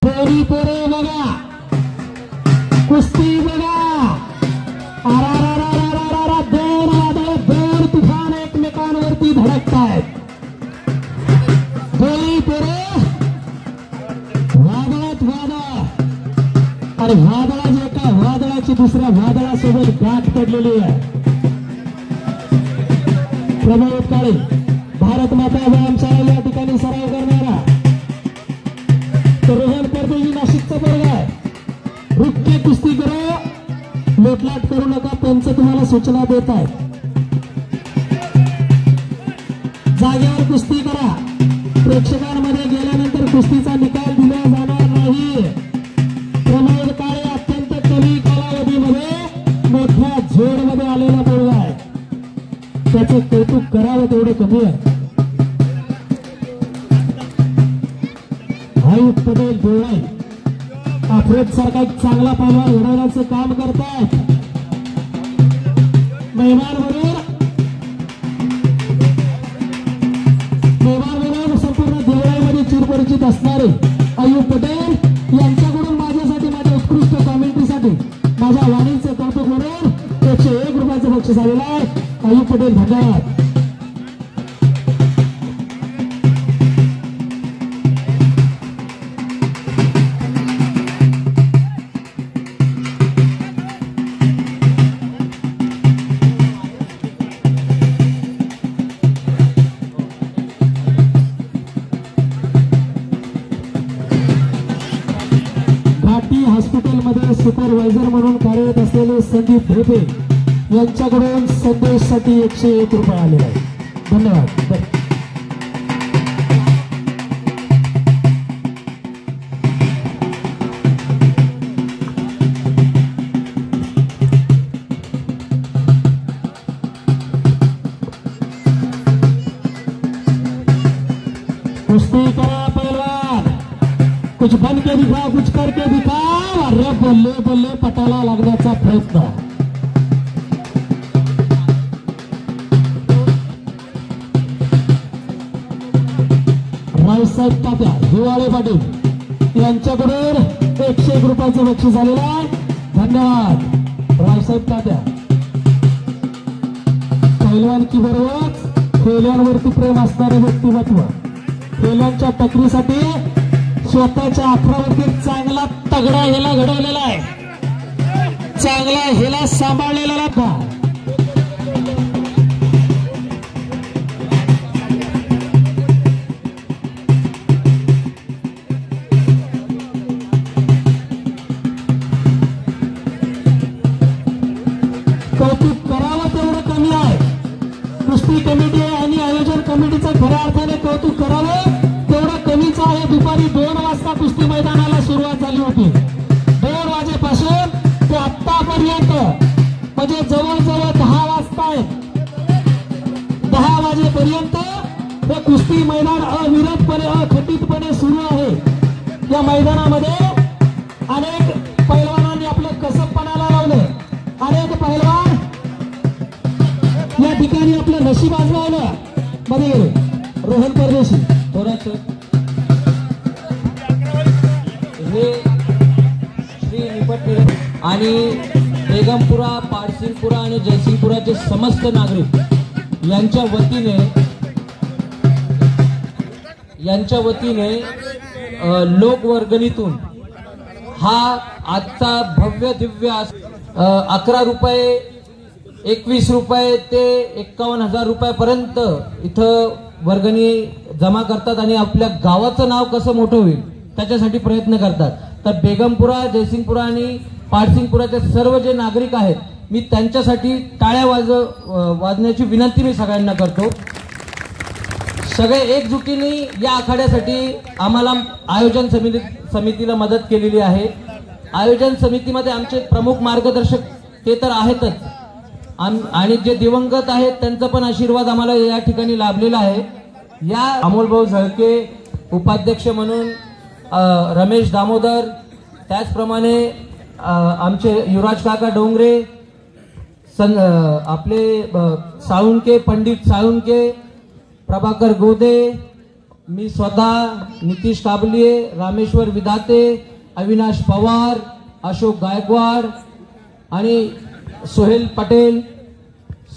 पोरी पोरे बघा, कुस्ती बघा, दोन वादळ दोन तुफान एकमेकांवरती धडकतायत. पोरी पोरे वादळात वादळ, आणि वादळाची एका वादळाची दुसऱ्या वादळासोबत गाठ पडलेली आहे. प्रमोद काळे भारत माता व्यायामशाळा या ठिकाणी सराव करणारा रोहन परदेशी नाशिकचा वर्ग आहे. रुक्के कुस्ती करा, लोटलाट करू नका, पंच तुम्हाला सूचना देत आहेत. जागेवर कुस्ती करा. प्रेक्षकांमध्ये गेल्यानंतर कुस्तीचा निकाल दिला जाणार नाही. प्रमोद काळे अत्यंत कमी कालावधीमध्ये मोठ्या झोडमध्ये आलेला वर्ग आहे. त्याचं कौतुक करावं तेवढं कमी आहे. आयुष पटेल डोळे आफ्रेद सारखा एक चांगला पहलवान घडवण्याचं काम करतायत. मेहमान बरोबर संपूर्ण देवळामध्ये चिरपरिचित असणारे आयुष पटेल यांच्याकडून माझ्यासाठी, माझ्या उत्कृष्ट कॉमेंट्रीसाठी माझ्या वाणीचं कौतुक म्हणून 101 रुपयाचं बक्षीस आलेलं आहे. आयुष पटेल धन्यवाद. हॉस्पिटलमध्ये सुपरवायझर म्हणून कार्यरत असलेले संदीप भोपे यांच्याकडून संदेशसाठी 101 रुपये आलेले आहे. धन्यवाद. कुस्ती करा पहलवान, कुछ बन के दिखा, कुछ करके दिखा. अरे बल्ले बल्ले पटाला लागण्याचा प्रयत्न. रावसाहेब तात्या हिवाळे पाटील यांच्याकडून 101 रुपयाचं बक्षीस आलेलं आहे. धन्यवाद रावसाहेब तात्या. पहिलवानकी बरोबरच खेळण्यांवरती प्रेम असणारे व्यक्तिमत्व, खेळण्यांच्या टकरीसाठी स्वतःच्या अखरावरती चांगला तगडा हेला घडवलेला आहे, चांगला हेला सांभाळलेला होता. कौतुक करावं तेवढं कमी आहे. कुस्ती कमिटी आणि आयोजन कमिटीचं खऱ्या अर्थाने कौतुक करावं तेवढं कमीच आहे. दुपारी 2 वाजता कुस्ती मैदानाला सुरुवात झाली होती. 2 वाजेपासून ते आतापर्यंत म्हणजे जवळजवळ 10 वाजतायत. 10 वाजेपर्यंत हे कुस्ती मैदान अविरतपणे अखंडितपणे सुरू आहे. या मैदानामध्ये अनेक पैलवानांनी आपलं कसबपणाला लावलं. अनेक पैलवान या ठिकाणी आपलं नशीब आजमावलं. मध्ये गेले रोहन परदेशी थोडस हे श्री निपटले आणि बेगमपुरा, पारसिंगपुरा आणि जयसिंगपुराचे समस्त नागरिक यांच्या वतीने लोकवर्गणीतून हा आजचा भव्य दिव्य 11 रुपये, 21 रुपये ते 51,000 रुपयापर्यंत इथं वर्गणी जमा करतात आणि आपल्या गावाचं नाव कसं मोठं होईल त्याच्यासाठी प्रयत्न करतात. तर बेगमपुरा, जयसिंगपुरा आणि पारसिंगपुराचे सर्व जे नागरिक आहेत मी त्यांच्यासाठी टाळ्या वाजण्याची विनंती मी सगळ्यांना करतो. सगळे एकजुटीने या आखाड्यासाठी आम्हाला आयोजन समितीला मदत केलेली आहे. आयोजन समितीमध्ये आमचे प्रमुख मार्गदर्शक ते तर आहेतच आणि जे दिवंगत आहेत त्यांचा पण आशीर्वाद आम्हाला या ठिकाणी लाभलेला आहे. या अमोलभाऊ झळके उपाध्यक्ष म्हणून, रमेश दामोदर, त्याचप्रमाणे आमचे युवराज काका डोंगरे, आपले साळुंके, पंडित साळुंके, प्रभाकर गोदे, मी स्वतः, नितीश काबले, रामेश्वर विधाते, अविनाश पवार, अशोक गायकवाड आणि सोहेल पटेल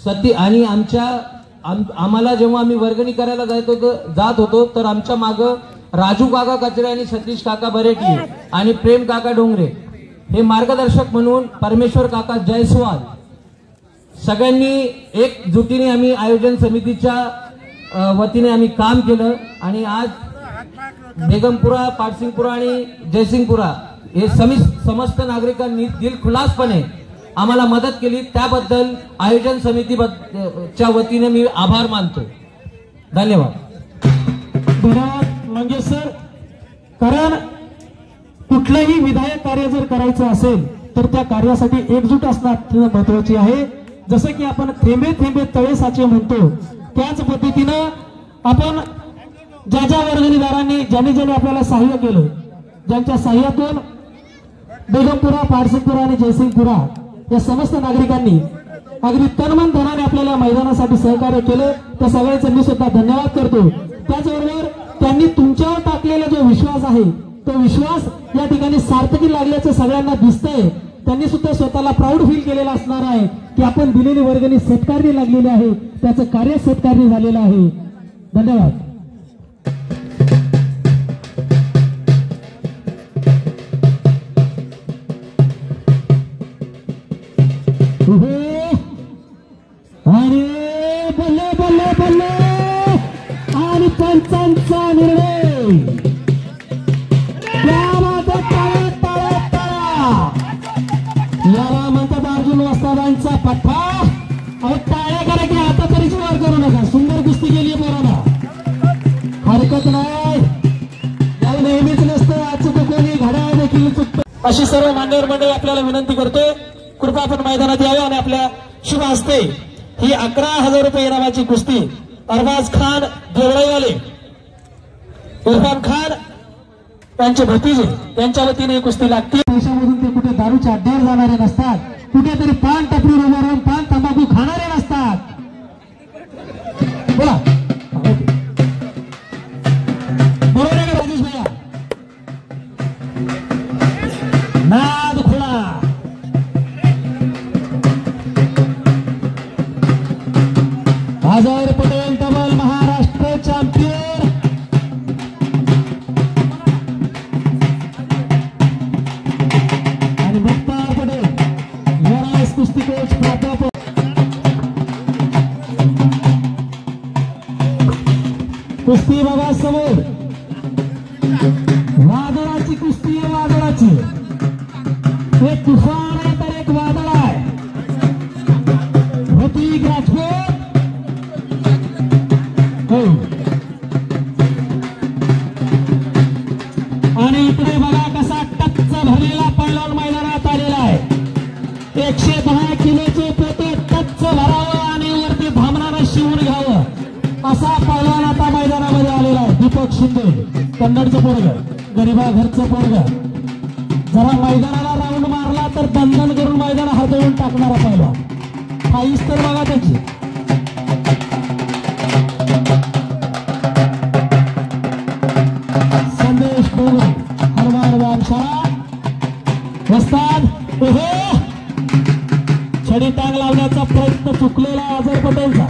सती आणि आम्हाला जेव्हा आम्ही वर्गणी करायला जात होतो तर आमच्या मागं राजू काका कचरे आणि सतीश काका बरेटी आणि प्रेम काका डोंगरे हे मार्गदर्शक म्हणून, परमेश्वर काका जयस्वाल सगळ्यांनी एकजुटीने आम्ही आयोजन समितीच्या वतीने आम्ही काम केलं आणि आज बेगमपुरा, पाटसिंगपुरा आणि जयसिंगपुरा हे समस्त नागरिकांनी दिलखुलासपणे आम्हाला मदत केली. त्याबद्दल आयोजन समितीच्या वतीने मी आभार मानतो. धन्यवाद. धन्यवाद मंगेश सर. कारण कुठलंही विधायक कार्य जर करायचं असेल तर त्या कार्यासाठी एकजूट असणं अत्यंत महत्वाची आहे. जसं की आपण थेंबे थेंबे तळे साचे म्हणतो, त्याच पद्धतीनं आपण ज्या वर्गणीदारांनी ज्यांनी आपल्याला सहाय्य केलं, ज्यांच्या सहाय्यातून बेगमपुरा, पाटसिंगपुरा आणि जयसिंगपुरा या समस्त नागरिकांनी अगदी तनमन धनाने आपल्याला मैदानासाठी सहकार्य केलं, त्या सगळ्यांचे मी सुद्धा धन्यवाद करतो. त्याचबरोबर त्यांनी तुमच्यावर टाकलेला जो विश्वास आहे तो विश्वास या ठिकाणी सार्थकी लागल्याचं सगळ्यांना दिसतंय. त्यांनी सुद्धा स्वतःला प्राऊड फील केलेला असणार आहे की आपण दिलेली वर्गणी सत्कारणी लागलेली आहे, त्याचं कार्य सत्कारणी झालेलं आहे. धन्यवाद. आणि बल्ले बल्ले बल्ले आणि पंचांचा निर्णय याला म्हणतात अर्जुन वस्तादांचा पठ्ठा. टाळ्या करा की आता तरी वर करू नका. सुंदर कुस्ती केली पोरांना, हरकत नाही. याला नेहमीच नसतं, आज कोणी घड्याळ देखील चुकतं. अशी सर्व मान्यवर मंडळी आपल्याला विनंती करतोय, कृपा आपण मैदानात यावे आणि आपल्या शुभ हस्ते ही 11,000 रुपये इनामाची कुस्ती अरबाज खान देवळाईवाले, इरफान खान त्यांचे भतीजे यांच्या वतीने ही कुस्ती लागते. पैशामधून ते कुठे दारूच्या अड्ड्यावर जाणारे नसतात, कुठेतरी पान टपरी उभा राहून पान तंबाखू खाणारे नसतात. बोला बरोबर आहे का राजेश भैया? नाद खुळा. अजय पटेल तबल महाराष्ट्र चॅम्पियन. आणि मुक्तार पटेल वरास कुस्ती कोच प्राध्यापक. कुस्ती बघा समोर, वादळाची कुस्ती आहे. वादळाची एक तुफान आहे तर एक वादळ आहे. प्रतीक राजपूत आणि इकडे बघा कसा टच्च भरलेला पैलवान मैदानात आलेला आहे. 110 किलोचे पोते टच्च भरावं आणि वरती धामणारा शिवून घ्यावं असा पैलवान आता मैदानामध्ये आलेला आहे. दीपक शिंदे, कन्नडचं पोरगं, गरीबा घरचं पोरगं. जरा मैदानाला राऊंड मारला तर दंदन करून मैदान हरवून टाकणारा पैलवान. फाईस तर बघा त्याची. संदेश डोंगरे, हनुमान वामशाळा वस्ताद. छडी टांग लावण्याचा प्रयत्न चुकलेला अजय पटेलचा.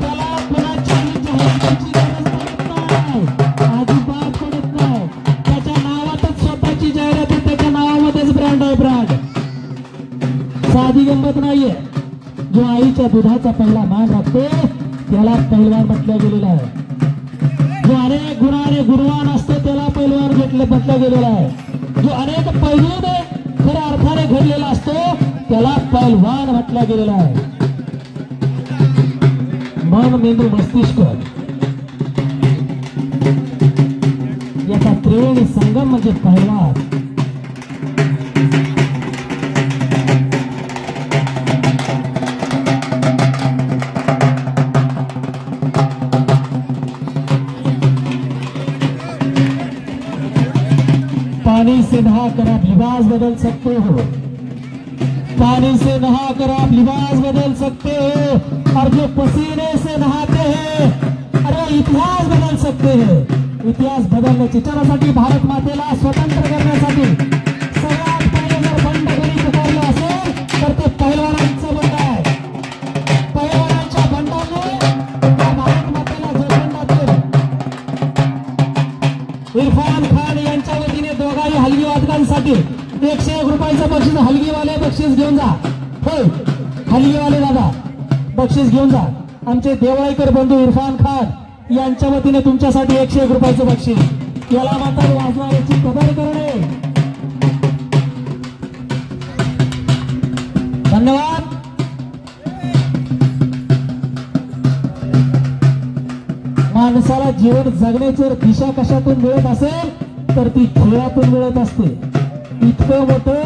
त्याला पुन्हा चॅलेंज होण्याची गरज पडत नाही, अजिबात पडत नाही. त्याच्या नावातच स्वतःची जाहिरात आहे, त्याच्या नावामध्येच ब्रँड आहे. ब्रँड साधी गंमत नाहीये. जो आईच्या दुधाचा पहिला मान राखतो त्याला पैलवान म्हटलं गेलेलं आहे. जो अनेक गुणाने गुणवान असतो त्याला पैलवान म्हटलं गेलेलं आहे. जो अनेक पैलूने खऱ्या अर्थाने घडलेला असतो त्याला पैलवान म्हटलं गेलेलं आहे. मन, मेंदू, मस्तिष्क याचा त्रिवेणी संगम म्हणजे पैलवान. पानी से नहा कर आप लिबास बदल सकते हो, पानी से नहा कर आप लिबास बदल सकते हो और जो पसीने से नहाते हैं अरे इतिहास बदल सकते हैं। इतिहास बदलण्याची चित्रासाठी भारत मातेला स्वतंत्र करण्यासाठी सगळ्यात पहिले जर बंड कोणी पुकारलं असेल तर ते पहिलवानांचं बंड आहे। पहिलवानांच्या बंडाने भारत मातेला जोखंडात केलं। इरफान खान यांच्या वतीने दोघाही हलगी वादकांसाठी 101 रुपयाचं बक्षीस हलगीवाले बक्षीस घेऊन जा। होय हलगीवाले दादा बक्षीस घेऊन जा। आमचे देवळाईकर बंधू इरफान खान यांच्या वतीने तुमच्यासाठी 101 रुपयाचं बक्षीस। याला मात्र वाजवायची कदर करणे। धन्यवाद। माणसाला जीवन जगण्याची दिशा कशातून मिळत असेल तर ती खेळातून मिळत असते। इतकं मोठं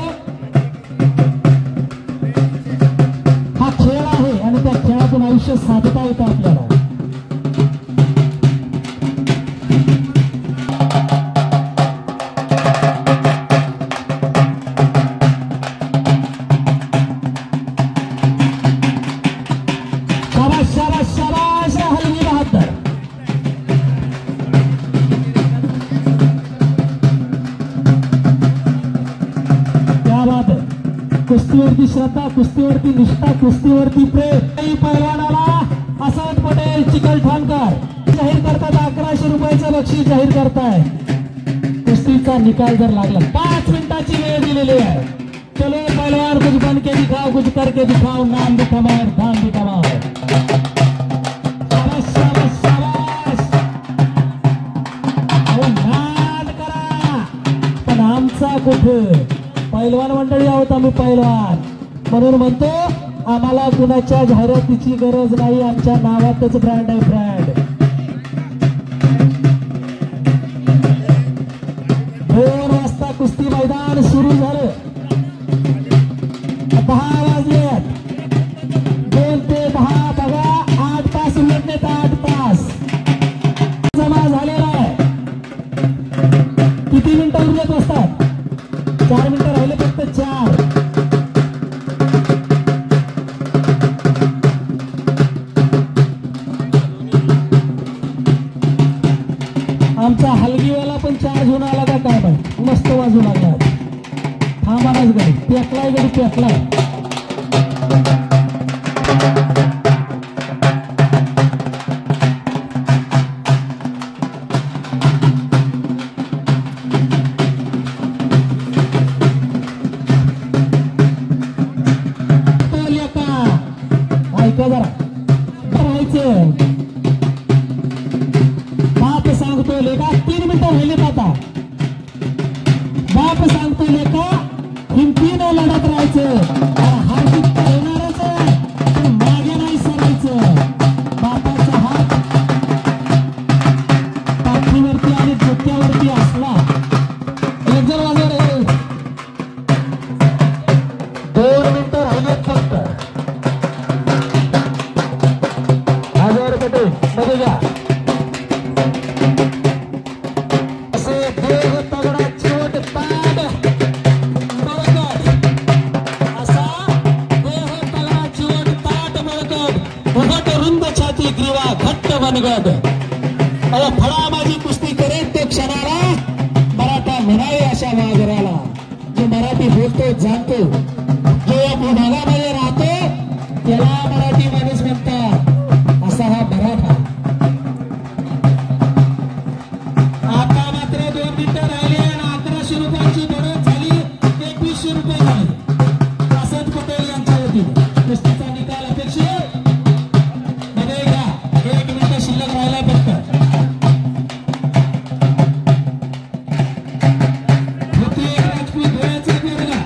हा खेळ आहे आणि त्या खेळातून आयुष्य साधता येतं आपल्याला। शाबाश शाबाश शाबाश हलगी बहादर। कुस्तीवरती श्रद्धा, कुस्तीवरती निष्ठा, कुस्तीवरती प्रेम। पैलवानाला असद पटेल चिकलठाणकर जाहीर करतात 1100 रुपयाचं बक्षीस जाहीर करताय। कुस्तीचा निकाल जर लागला 5 मिनिटाची वेळ दिलेली आहे। चलो पहलवान कुछ बन के दिखाओ, कुछ करके दिखाओ, नाम भी कमाओ धाम भी कमाओ। शाबाश शाबाश शाबाश। नाद करा पण आमचा कुठे पैलवान मंडळी आहोत आम्ही पैलवान म्हणून म्हणतो आम्हाला कुणाच्या जाहिरातीची गरज नाही। आमच्या नावातच ब्रँड आहे ब्रँड। 2 वाजता कुस्ती मैदान सुरू झालं। 10 वाजले 2 ते 10 बघा 8 तास उलटले तर 8 तास जमा झालेला आहे। किती मिनिटं उरत असतात? 4 मिनिटं राहिले फक्त 4। आमचा हलगीवाला पण 4 घेऊन आला का काय बाई मस्त वाजू लागला। थांबाच गाडी पेटलाय गाडी पेटलाय। बाप सांगतो लेका 3 मिनिटं राहिलेत आता। बाप सांगतो लेका हिमतीनं लढत राहायचं। हार जिंकता येणारच आहे पण मागे नाही सरायचं। बापाचा हात पाठीवरती आणि डोक्यावरती असला एक जर वाजवर 2 मिनिटं राहिलेत फक्त। हजार पटे मध्ये घ्या। असे देह तगडा चिवट ताड बळकट असा देह तगडा चिवट ताट बळकट उभट रुंद छाती ग्रीवा घट्ट मनगट। अहो फळा माझी कुस्ती करेन ते क्षणाला मराठा म्हणावे अशा वागराला। जो मराठी बोलतो जाणतो जो या भूभागामध्ये राहतो त्याला मराठी माणूस म्हणतात। असा हा मराठा। आता मात्र 2 मिनिटं राहिले आणि 1100 रुपयाची बढत झाली 2100 रुपये झाले। असद पटेल यांच्या वतीने कुस्तीचा निकाल अपेक्षित मध्ये घ्या। 1 मिनिट शिल्लक राहिला फक्त। राजपूत धुळ्याचा पेरगा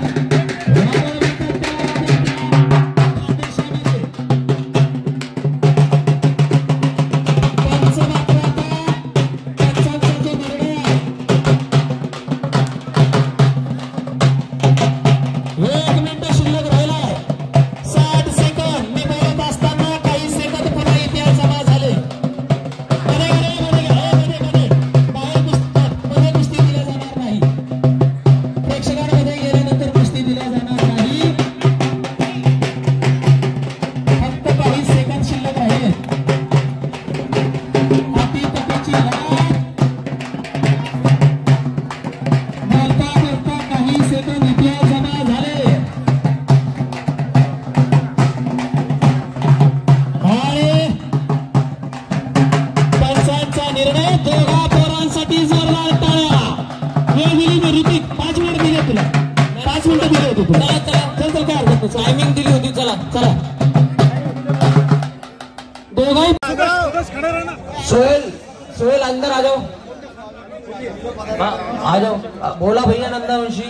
आ जाओ, बोला भैया नंदावंशी.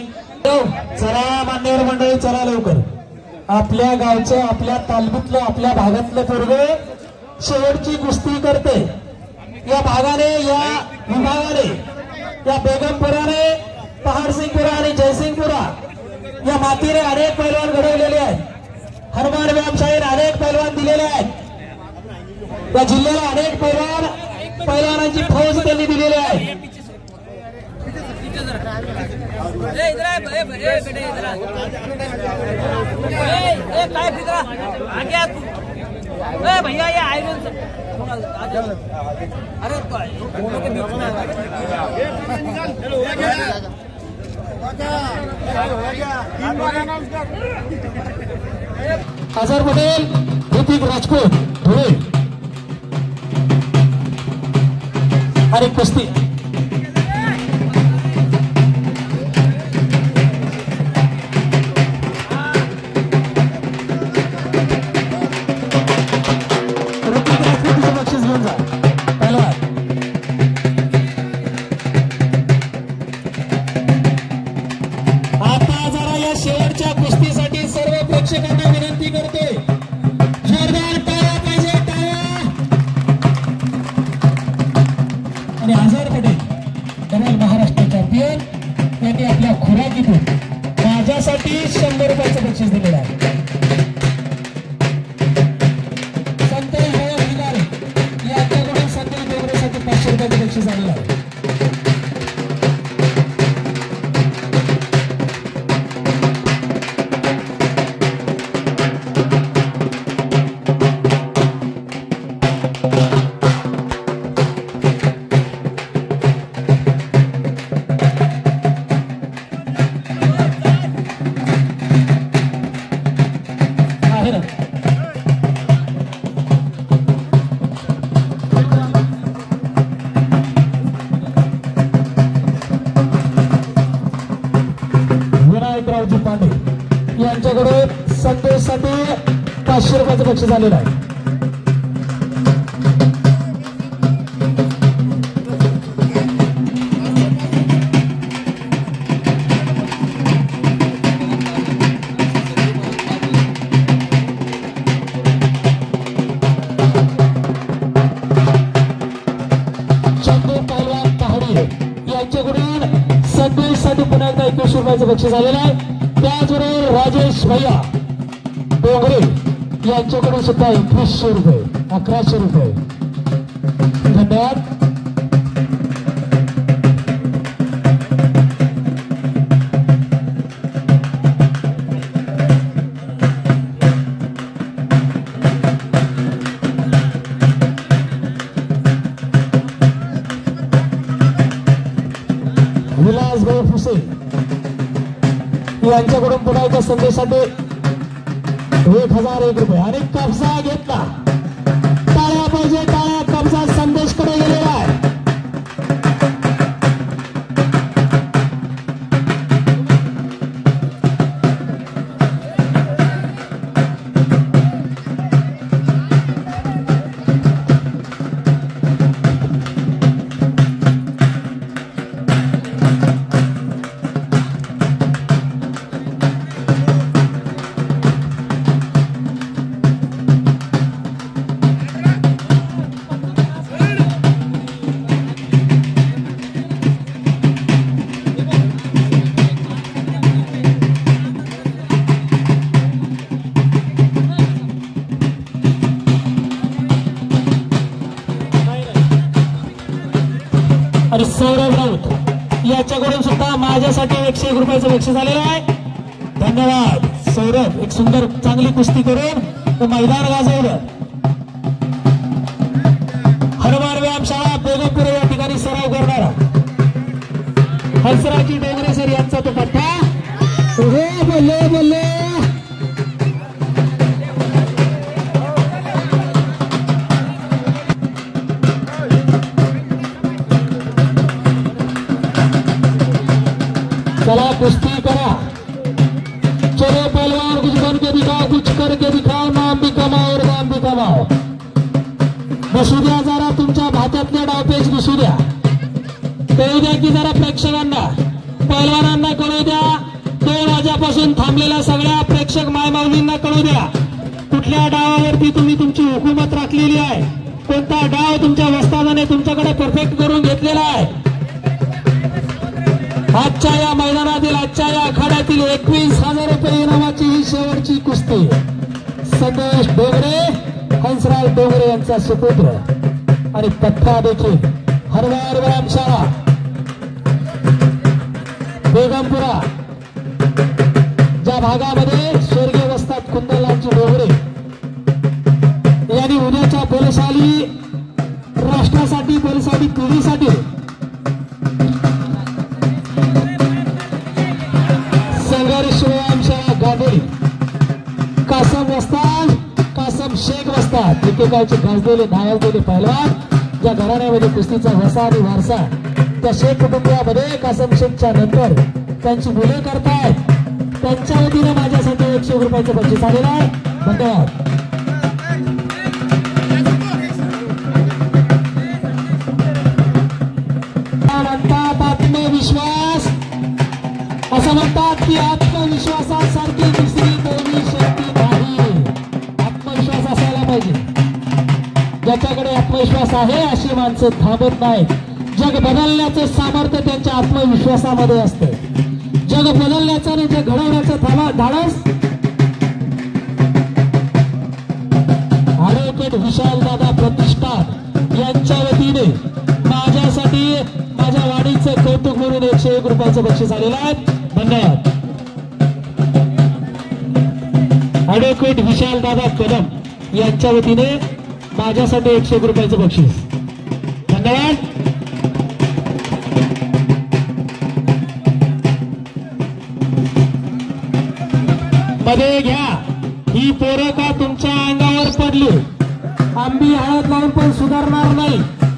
चला मान्यवर मंडळी, चला लवकर. आपल्या गावचं, आपल्या तालमीतलं, आपल्या भागातलं पोरगे शेवटची कुस्ती करते. या भागाने, या विभागाने, या बेगमपुराने, पहाडसिंगपुरा आणि जयसिंगपुरा या मातीने अनेक पैलवान घडवलेले आहेत. हनुमान व्यायामशाळेने अनेक पैलवान दिलेले आहेत. या जिल्ह्याला अनेक पैलवानांची फौज त्यांनी दिलेली आहे. भैया ये आयरन अरे अजहर पटेल, ऋतिक राजपूत धुळे आणि कुस्ती. शेवटच्या कुस्तीसाठी सर्व प्रेक्षकांना विनंती करते, जोरदार टाळ्या पाहिजे, टाळ्या. आणि अजहर पटेल धवल महाराष्ट्र चॅम्पियन यांनी आपल्या खुराकीतून माझ्यासाठी 100 रुपयाचं बक्षीस दिलेलं आहे. संतोष भिगारे यांच्याकडून संतोष डोंगरेसाठी 500 रुपयाचं बक्षीस आलेलं आहे. विनायकरावजी पांडे यांच्याकडून संदेशसाठी 500 रुपयाचं बक्षीस आलेलं आहे. चंदू पहलवान पहाडी यांच्याकडून संदेशसाठी पुन्हा एकदा 21 रुपयाचं बक्षीस आलेलं आहे. त्याचबरोबर राजेश भैया डोंगरे यांच्याकडून सुद्धा 2100 रुपये, 1100 रुपये. धन्यवाद. विलासभाई फुसे यांच्याकडून पुन्हा एका संदेशासाठी 1001 रुपये आणि कब्जा घेतला. टाळ्या पाहिजे, टाळ्या. कब्जा संदेशकडे गेलेला आहे. आणि सौरभ राऊत याच्याकडून सुद्धा माझ्यासाठी 101 रुपयाचं बक्षीस आलेलं आहे. धन्यवाद सौरभ. एक सुंदर चांगली कुस्ती करून तो मैदान गाजवलं. हनुमान व्यायामशाळा बेगमपुरा या ठिकाणी सराव करणारा हंसराजी डोंगरे सर यांचा तो पट्टा. बोलले बोलले चला कुश्ती करा. चलो पहलवान, कुछ बन के दिखाओ, कुछ करके दिखाओ, नाम भी कमाओ और नाम भी कमाओ. बसू द्या जरा तुमच्या भात्यातले डावपेच दिसू द्या. कळू द्या की जरा प्रेक्षकांना, पैलवानांना कळू द्या, 2 वाजेपासून थांबलेल्या सगळ्या प्रेक्षक मायमाऊलींना कळू द्या कुठल्या डावावरती तुम्ही तुमची हुकूमत राखलेली आहे, कोणता डाव तुमच्या वस्तादाने तुमच्याकडे परफेक्ट करून घेतलेला आहे. आजच्या या मैदानातील, आजच्या या आखाड्यातील 21,000 रुपये इनामाची ही शेवटची कुस्ती. संदेश डोंगरे, हंसराज डोंगरे यांचा सुपुत्र आणि पठ्ठा देखील हरवार व्यायामशाळा बेगमपुरा, ज्या भागामध्ये स्वर्गीय वस्ताद कुंदनलालजी डोंगरे यांनी उद्याच्या बलशाली राष्ट्रासाठी, बलशाली पिढीसाठी संघर्ष व्यायामशाळा गांधोली, कासम वस्ताद, कासम शेख वस्ताद, एकेकाळचे गाजलेले नावाजलेले पहलवान, ज्या घराण्यामध्ये कुस्तीचा वसा आणि वारसा त्या शेख कुटुंबामध्ये कासम शेखच्या नंतर त्यांची मुले करतायत. त्यांच्या वतीने माझ्यासाठी 100 रुपयाचं बक्षीस आलेलं आहे. धन्यवाद. म्हणतात आत्मविश्वास, असं म्हणतात की आत्मविश्वासासारखी दुसरी कोणी शक्ती नाही. आत्मविश्वास असायला पाहिजे. ज्याच्याकडे आत्मविश्वास आहे अशी माणसं थांबत नाहीत. जग बदलण्याचं सामर्थ्य त्यांच्या आत्मविश्वासामध्ये असतं. जग बदलण्याचं आणि जग घडवण्याचं धाडस ॲडव्होकेट विशालदादा प्रतिष्ठान यांच्या वतीने माझ्यासाठी, माझ्या वाणीचं कौतुक म्हणून 101 रुपयाचं बक्षीस आलेलं आहे. धन्यवाद. ॲडव्होकेट विशालदादा कदम यांच्या वतीने माझ्यासाठी 101 रुपयाचं बक्षीस. धन्यवाद. मध्ये घ्या. ही पोरं का तुमच्या अंगावर पडली? आंबी हळद लावून पण सुधारणार नाही.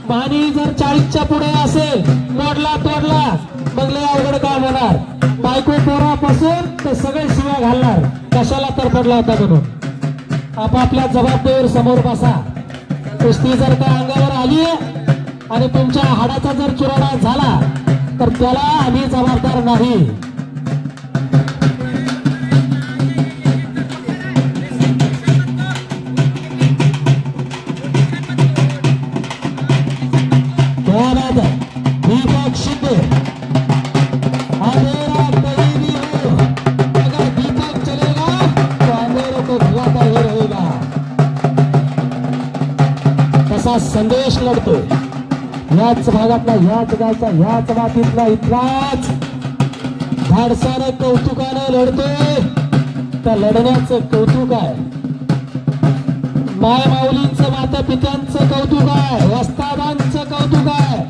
पाणी जर 40च्या पुढे असेल, तोडला मग लय अवघड काम होणार. बायको पोरापासून ते सगळे शिव्या घालणार, कशाला तर पडला होता म्हणून. आपापल्या जबाबदारीवर समोर बसा. कुस्ती जर का अंगावर आली आणि तुमच्या हाडाचा जर चुराडा झाला तर त्याला आम्ही जबाबदार नाही. दीपक शिंदे, अंधेरा कहीं भी हो, अगर दीपक चलेगा तो अंधेरे को भगाता ही रहेगा. तसा संदेश लढतो. याच भागातला, याच गावचा, याच मातीतला, इथलाच धाडसानं कौतुकानं लढतोय. त्या लढण्याचं कौतुक आहे. माय माऊलींचं, माता पित्यांचं कौतुक आहे. वस्तादांचं कौतुक आहे.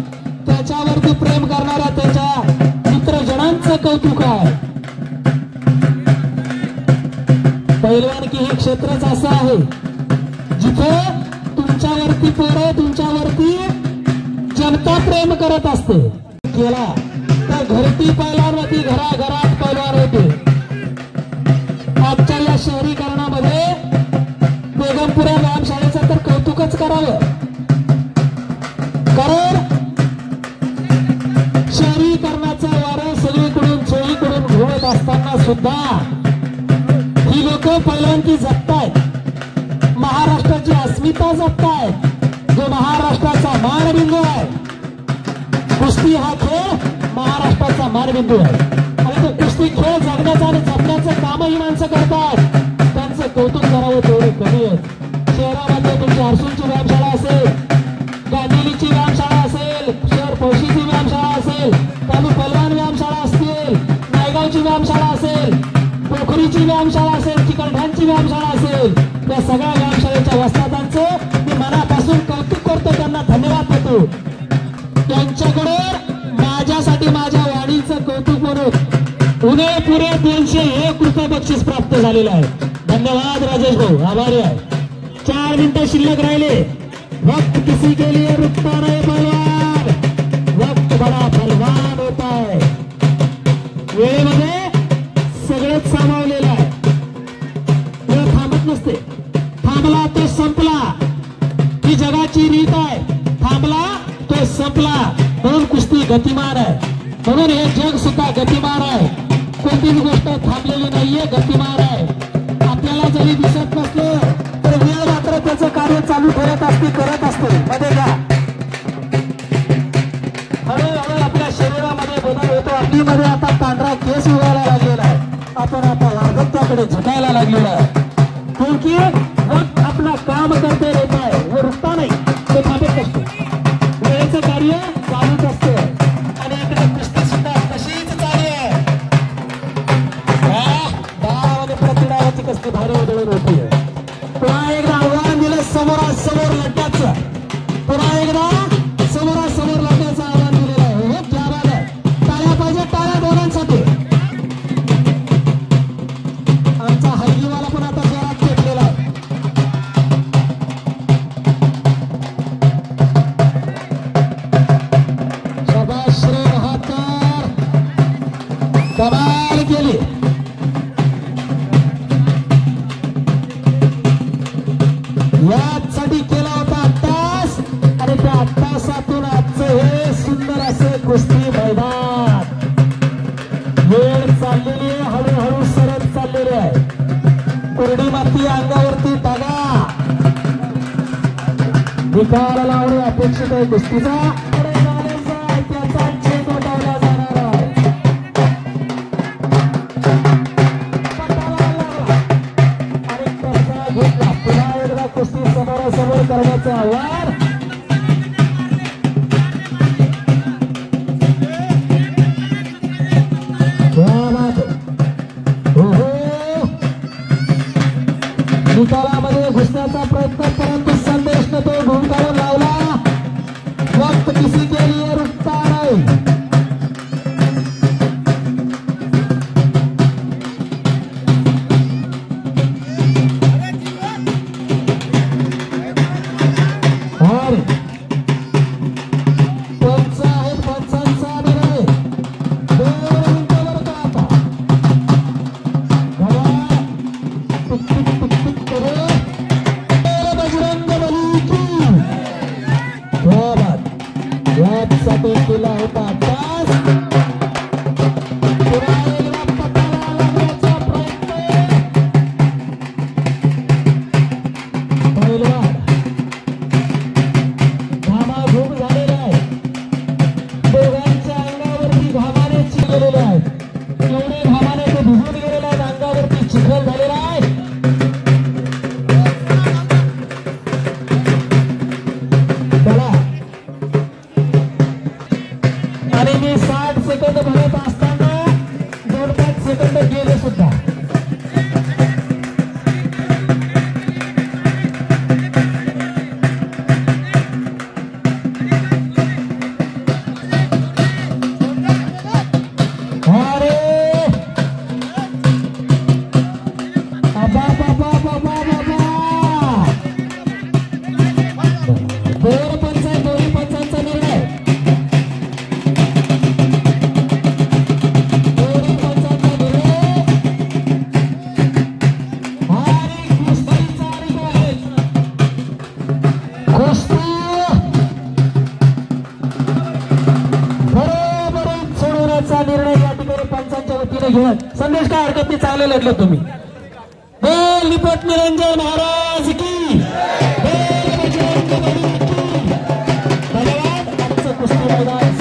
त्याच्यावरती प्रेम करणाऱ्या त्याच्या मित्रजनांचं कौतुक आहे. पैलवानकी हे क्षेत्रच असं आहे जिथे तुमच्यावरती पोरं, तुमच्यावरती जनता प्रेम करत असते. केला तर घरटी पैलवान होती, घराघरात पैलवान होते. आजच्या या शहरीकरणामध्ये बेगमपुरा व्यायामशाळेचं तर कौतुकच करावं. कारण शहरीकरणाचा वारा सगळीकडून चोळीकडून घुमत असताना सुद्धा ही लोक पैलवानकी जपतायत. महाराष्ट्राची अस्मिता जपतायत. जो महाराष्ट्राचा मानबिंदू आहे, कुस्ती हा खेळ महाराष्ट्राचा मानबिंदू आहे. आणि तो कुस्ती खेळ जगण्याचं आणि जपण्याचं कामही माणसं करतात. त्यांचं कौतुक करावं तेवढे कमी आहे. शहरामध्ये तुमची हरसूलची व्यायामशाळा असेल, गांधीलीची व्यायामशाळा असेल, शहर पौशीची व्यायामशाळा असेल, तालू पलवान व्यायामशाळा असतील, नायगावची व्यायामशाळा असेल, पोखरीची व्यायामशाळा असेल, चिकलठाणची व्यायामशाळा असेल, त्या सगळ्या व्यायामशाळेच्या वस्तादांचं मी मनापासून कौतुक करतो. त्यांना धन्यवाद देतो. त्यांच्याकडे माझ्यासाठी, माझ्या वाणीचं कौतुक म्हणून उद्या पुरे 201 रुपये बक्षीस प्राप्त झालेलं आहे. धन्यवाद राजेश भाऊ, आभारी आहे. 4 मिनिटं शिल्लक राहिले. वक्त किसी के लिए रुकता नहीं पहलवान, वक्त बड़ा पहलवान होता है. वेळेमध्ये सगळंच सामावलेलं आहे. वेळ थांबत नसते. थांबला तो संपला, ही जगाची रीत आहे. थांबला तो संपला. म्हणून कुस्ती गतिमान म्हणून हे जग सुद्धा गतिमान आहे, कोणतीच गोष्ट थांबलेली नाहीये, गतिमान आहे. आपल्याला जरी दिसत नसलं तर वेळ मात्र त्याचं कार्य चालू करत असते. मध्ये घ्या, हळूहळू आपल्या शरीरामध्ये बदल होतो. अग्नीमध्ये आता पांढरा केस उगायला लागलेला आहे. आपण आता वार्धक्याकडे झुकायला लागलेला आहे. क्योंकि वक्त आपला काम करते रहता है, वो रुकता नाही, तो थांबत असतो. वेळेचं कार्य चालूच असतं. आणि इकडे कुस्ती सुद्धा तशीच चालू आहे. डावाने प्रतिडावाची कुस्ती भारी उधळून होतीये. पुन्हा एकदा आव्हान दिलं समोरासमोर लढण्याचं. पुन्हा एकदा समोरासमोर लढण्याचं आव्हान दिलेलं आहे. हो, क्या बात आहे. टाळ्या पाहिजे, टाळ्या दोघांसाठी. आमचा हलगीवाला पण आता जोरात पेटलेला आहे. शाबास श्री बहात्तर, कमाल केली. यासाठी केला होता 8 तास आणि त्या 8 तासातून आजचं हे सुंदर असे कुस्ती मैदान. वेळ चाललेली आहे, हळूहळू सरळ चाललेली आहे. कोरडी माती अंगावरती टाका. निकाल लावणे अपेक्षित आहे कुस्तीचा. त्याचा छेद उठवला जाणार आहे. आणि कसा घेतला. पुन्हा एकदा कुस्ती समोरासमोर करण्याचं आव्हान. निकालामध्ये घुसण्याचा प्रयत्न, परंतु संदेश ने तो ढूंढ काढून लावला. वक्त किसी के लिए रुकता नहीं. और पंच आहेत, पंचांचा निर्णय 2 मिनिटावर का आता. बजरंग बली की यासाठी केला होता 8 तास. पुन्हा एकदा पटाला लागण्याचा प्रयत्न. पहिलवान घामाघूम झालेला आहे. दोघांच्या अंगावरती घामाने चिखलेले आहेत. एवढे घामाने ते भिजून गेलेले आहेत, अंगावरती चिखल झालेला आहे. चला, आणि मी 60 सेकंद भरत असताना 2-5 सेकंद गेले सुद्धा. अरे दोन पंच आहे, दोन्ही पंचांचा निर्णय. दोन्ही पंचांचा निर्णय. आणि कुस्तीचा निर्णय. कुस्ती बरोबरीत सोडवण्याचा निर्णय या ठिकाणी पंचांच्या वतीने घेऊन. संदेश काय हरकत नाही, चांगले लढले तुम्ही. बोल निपट निरंजन महाराज की. धन्यवाद. आजचं कुस्ती मैदान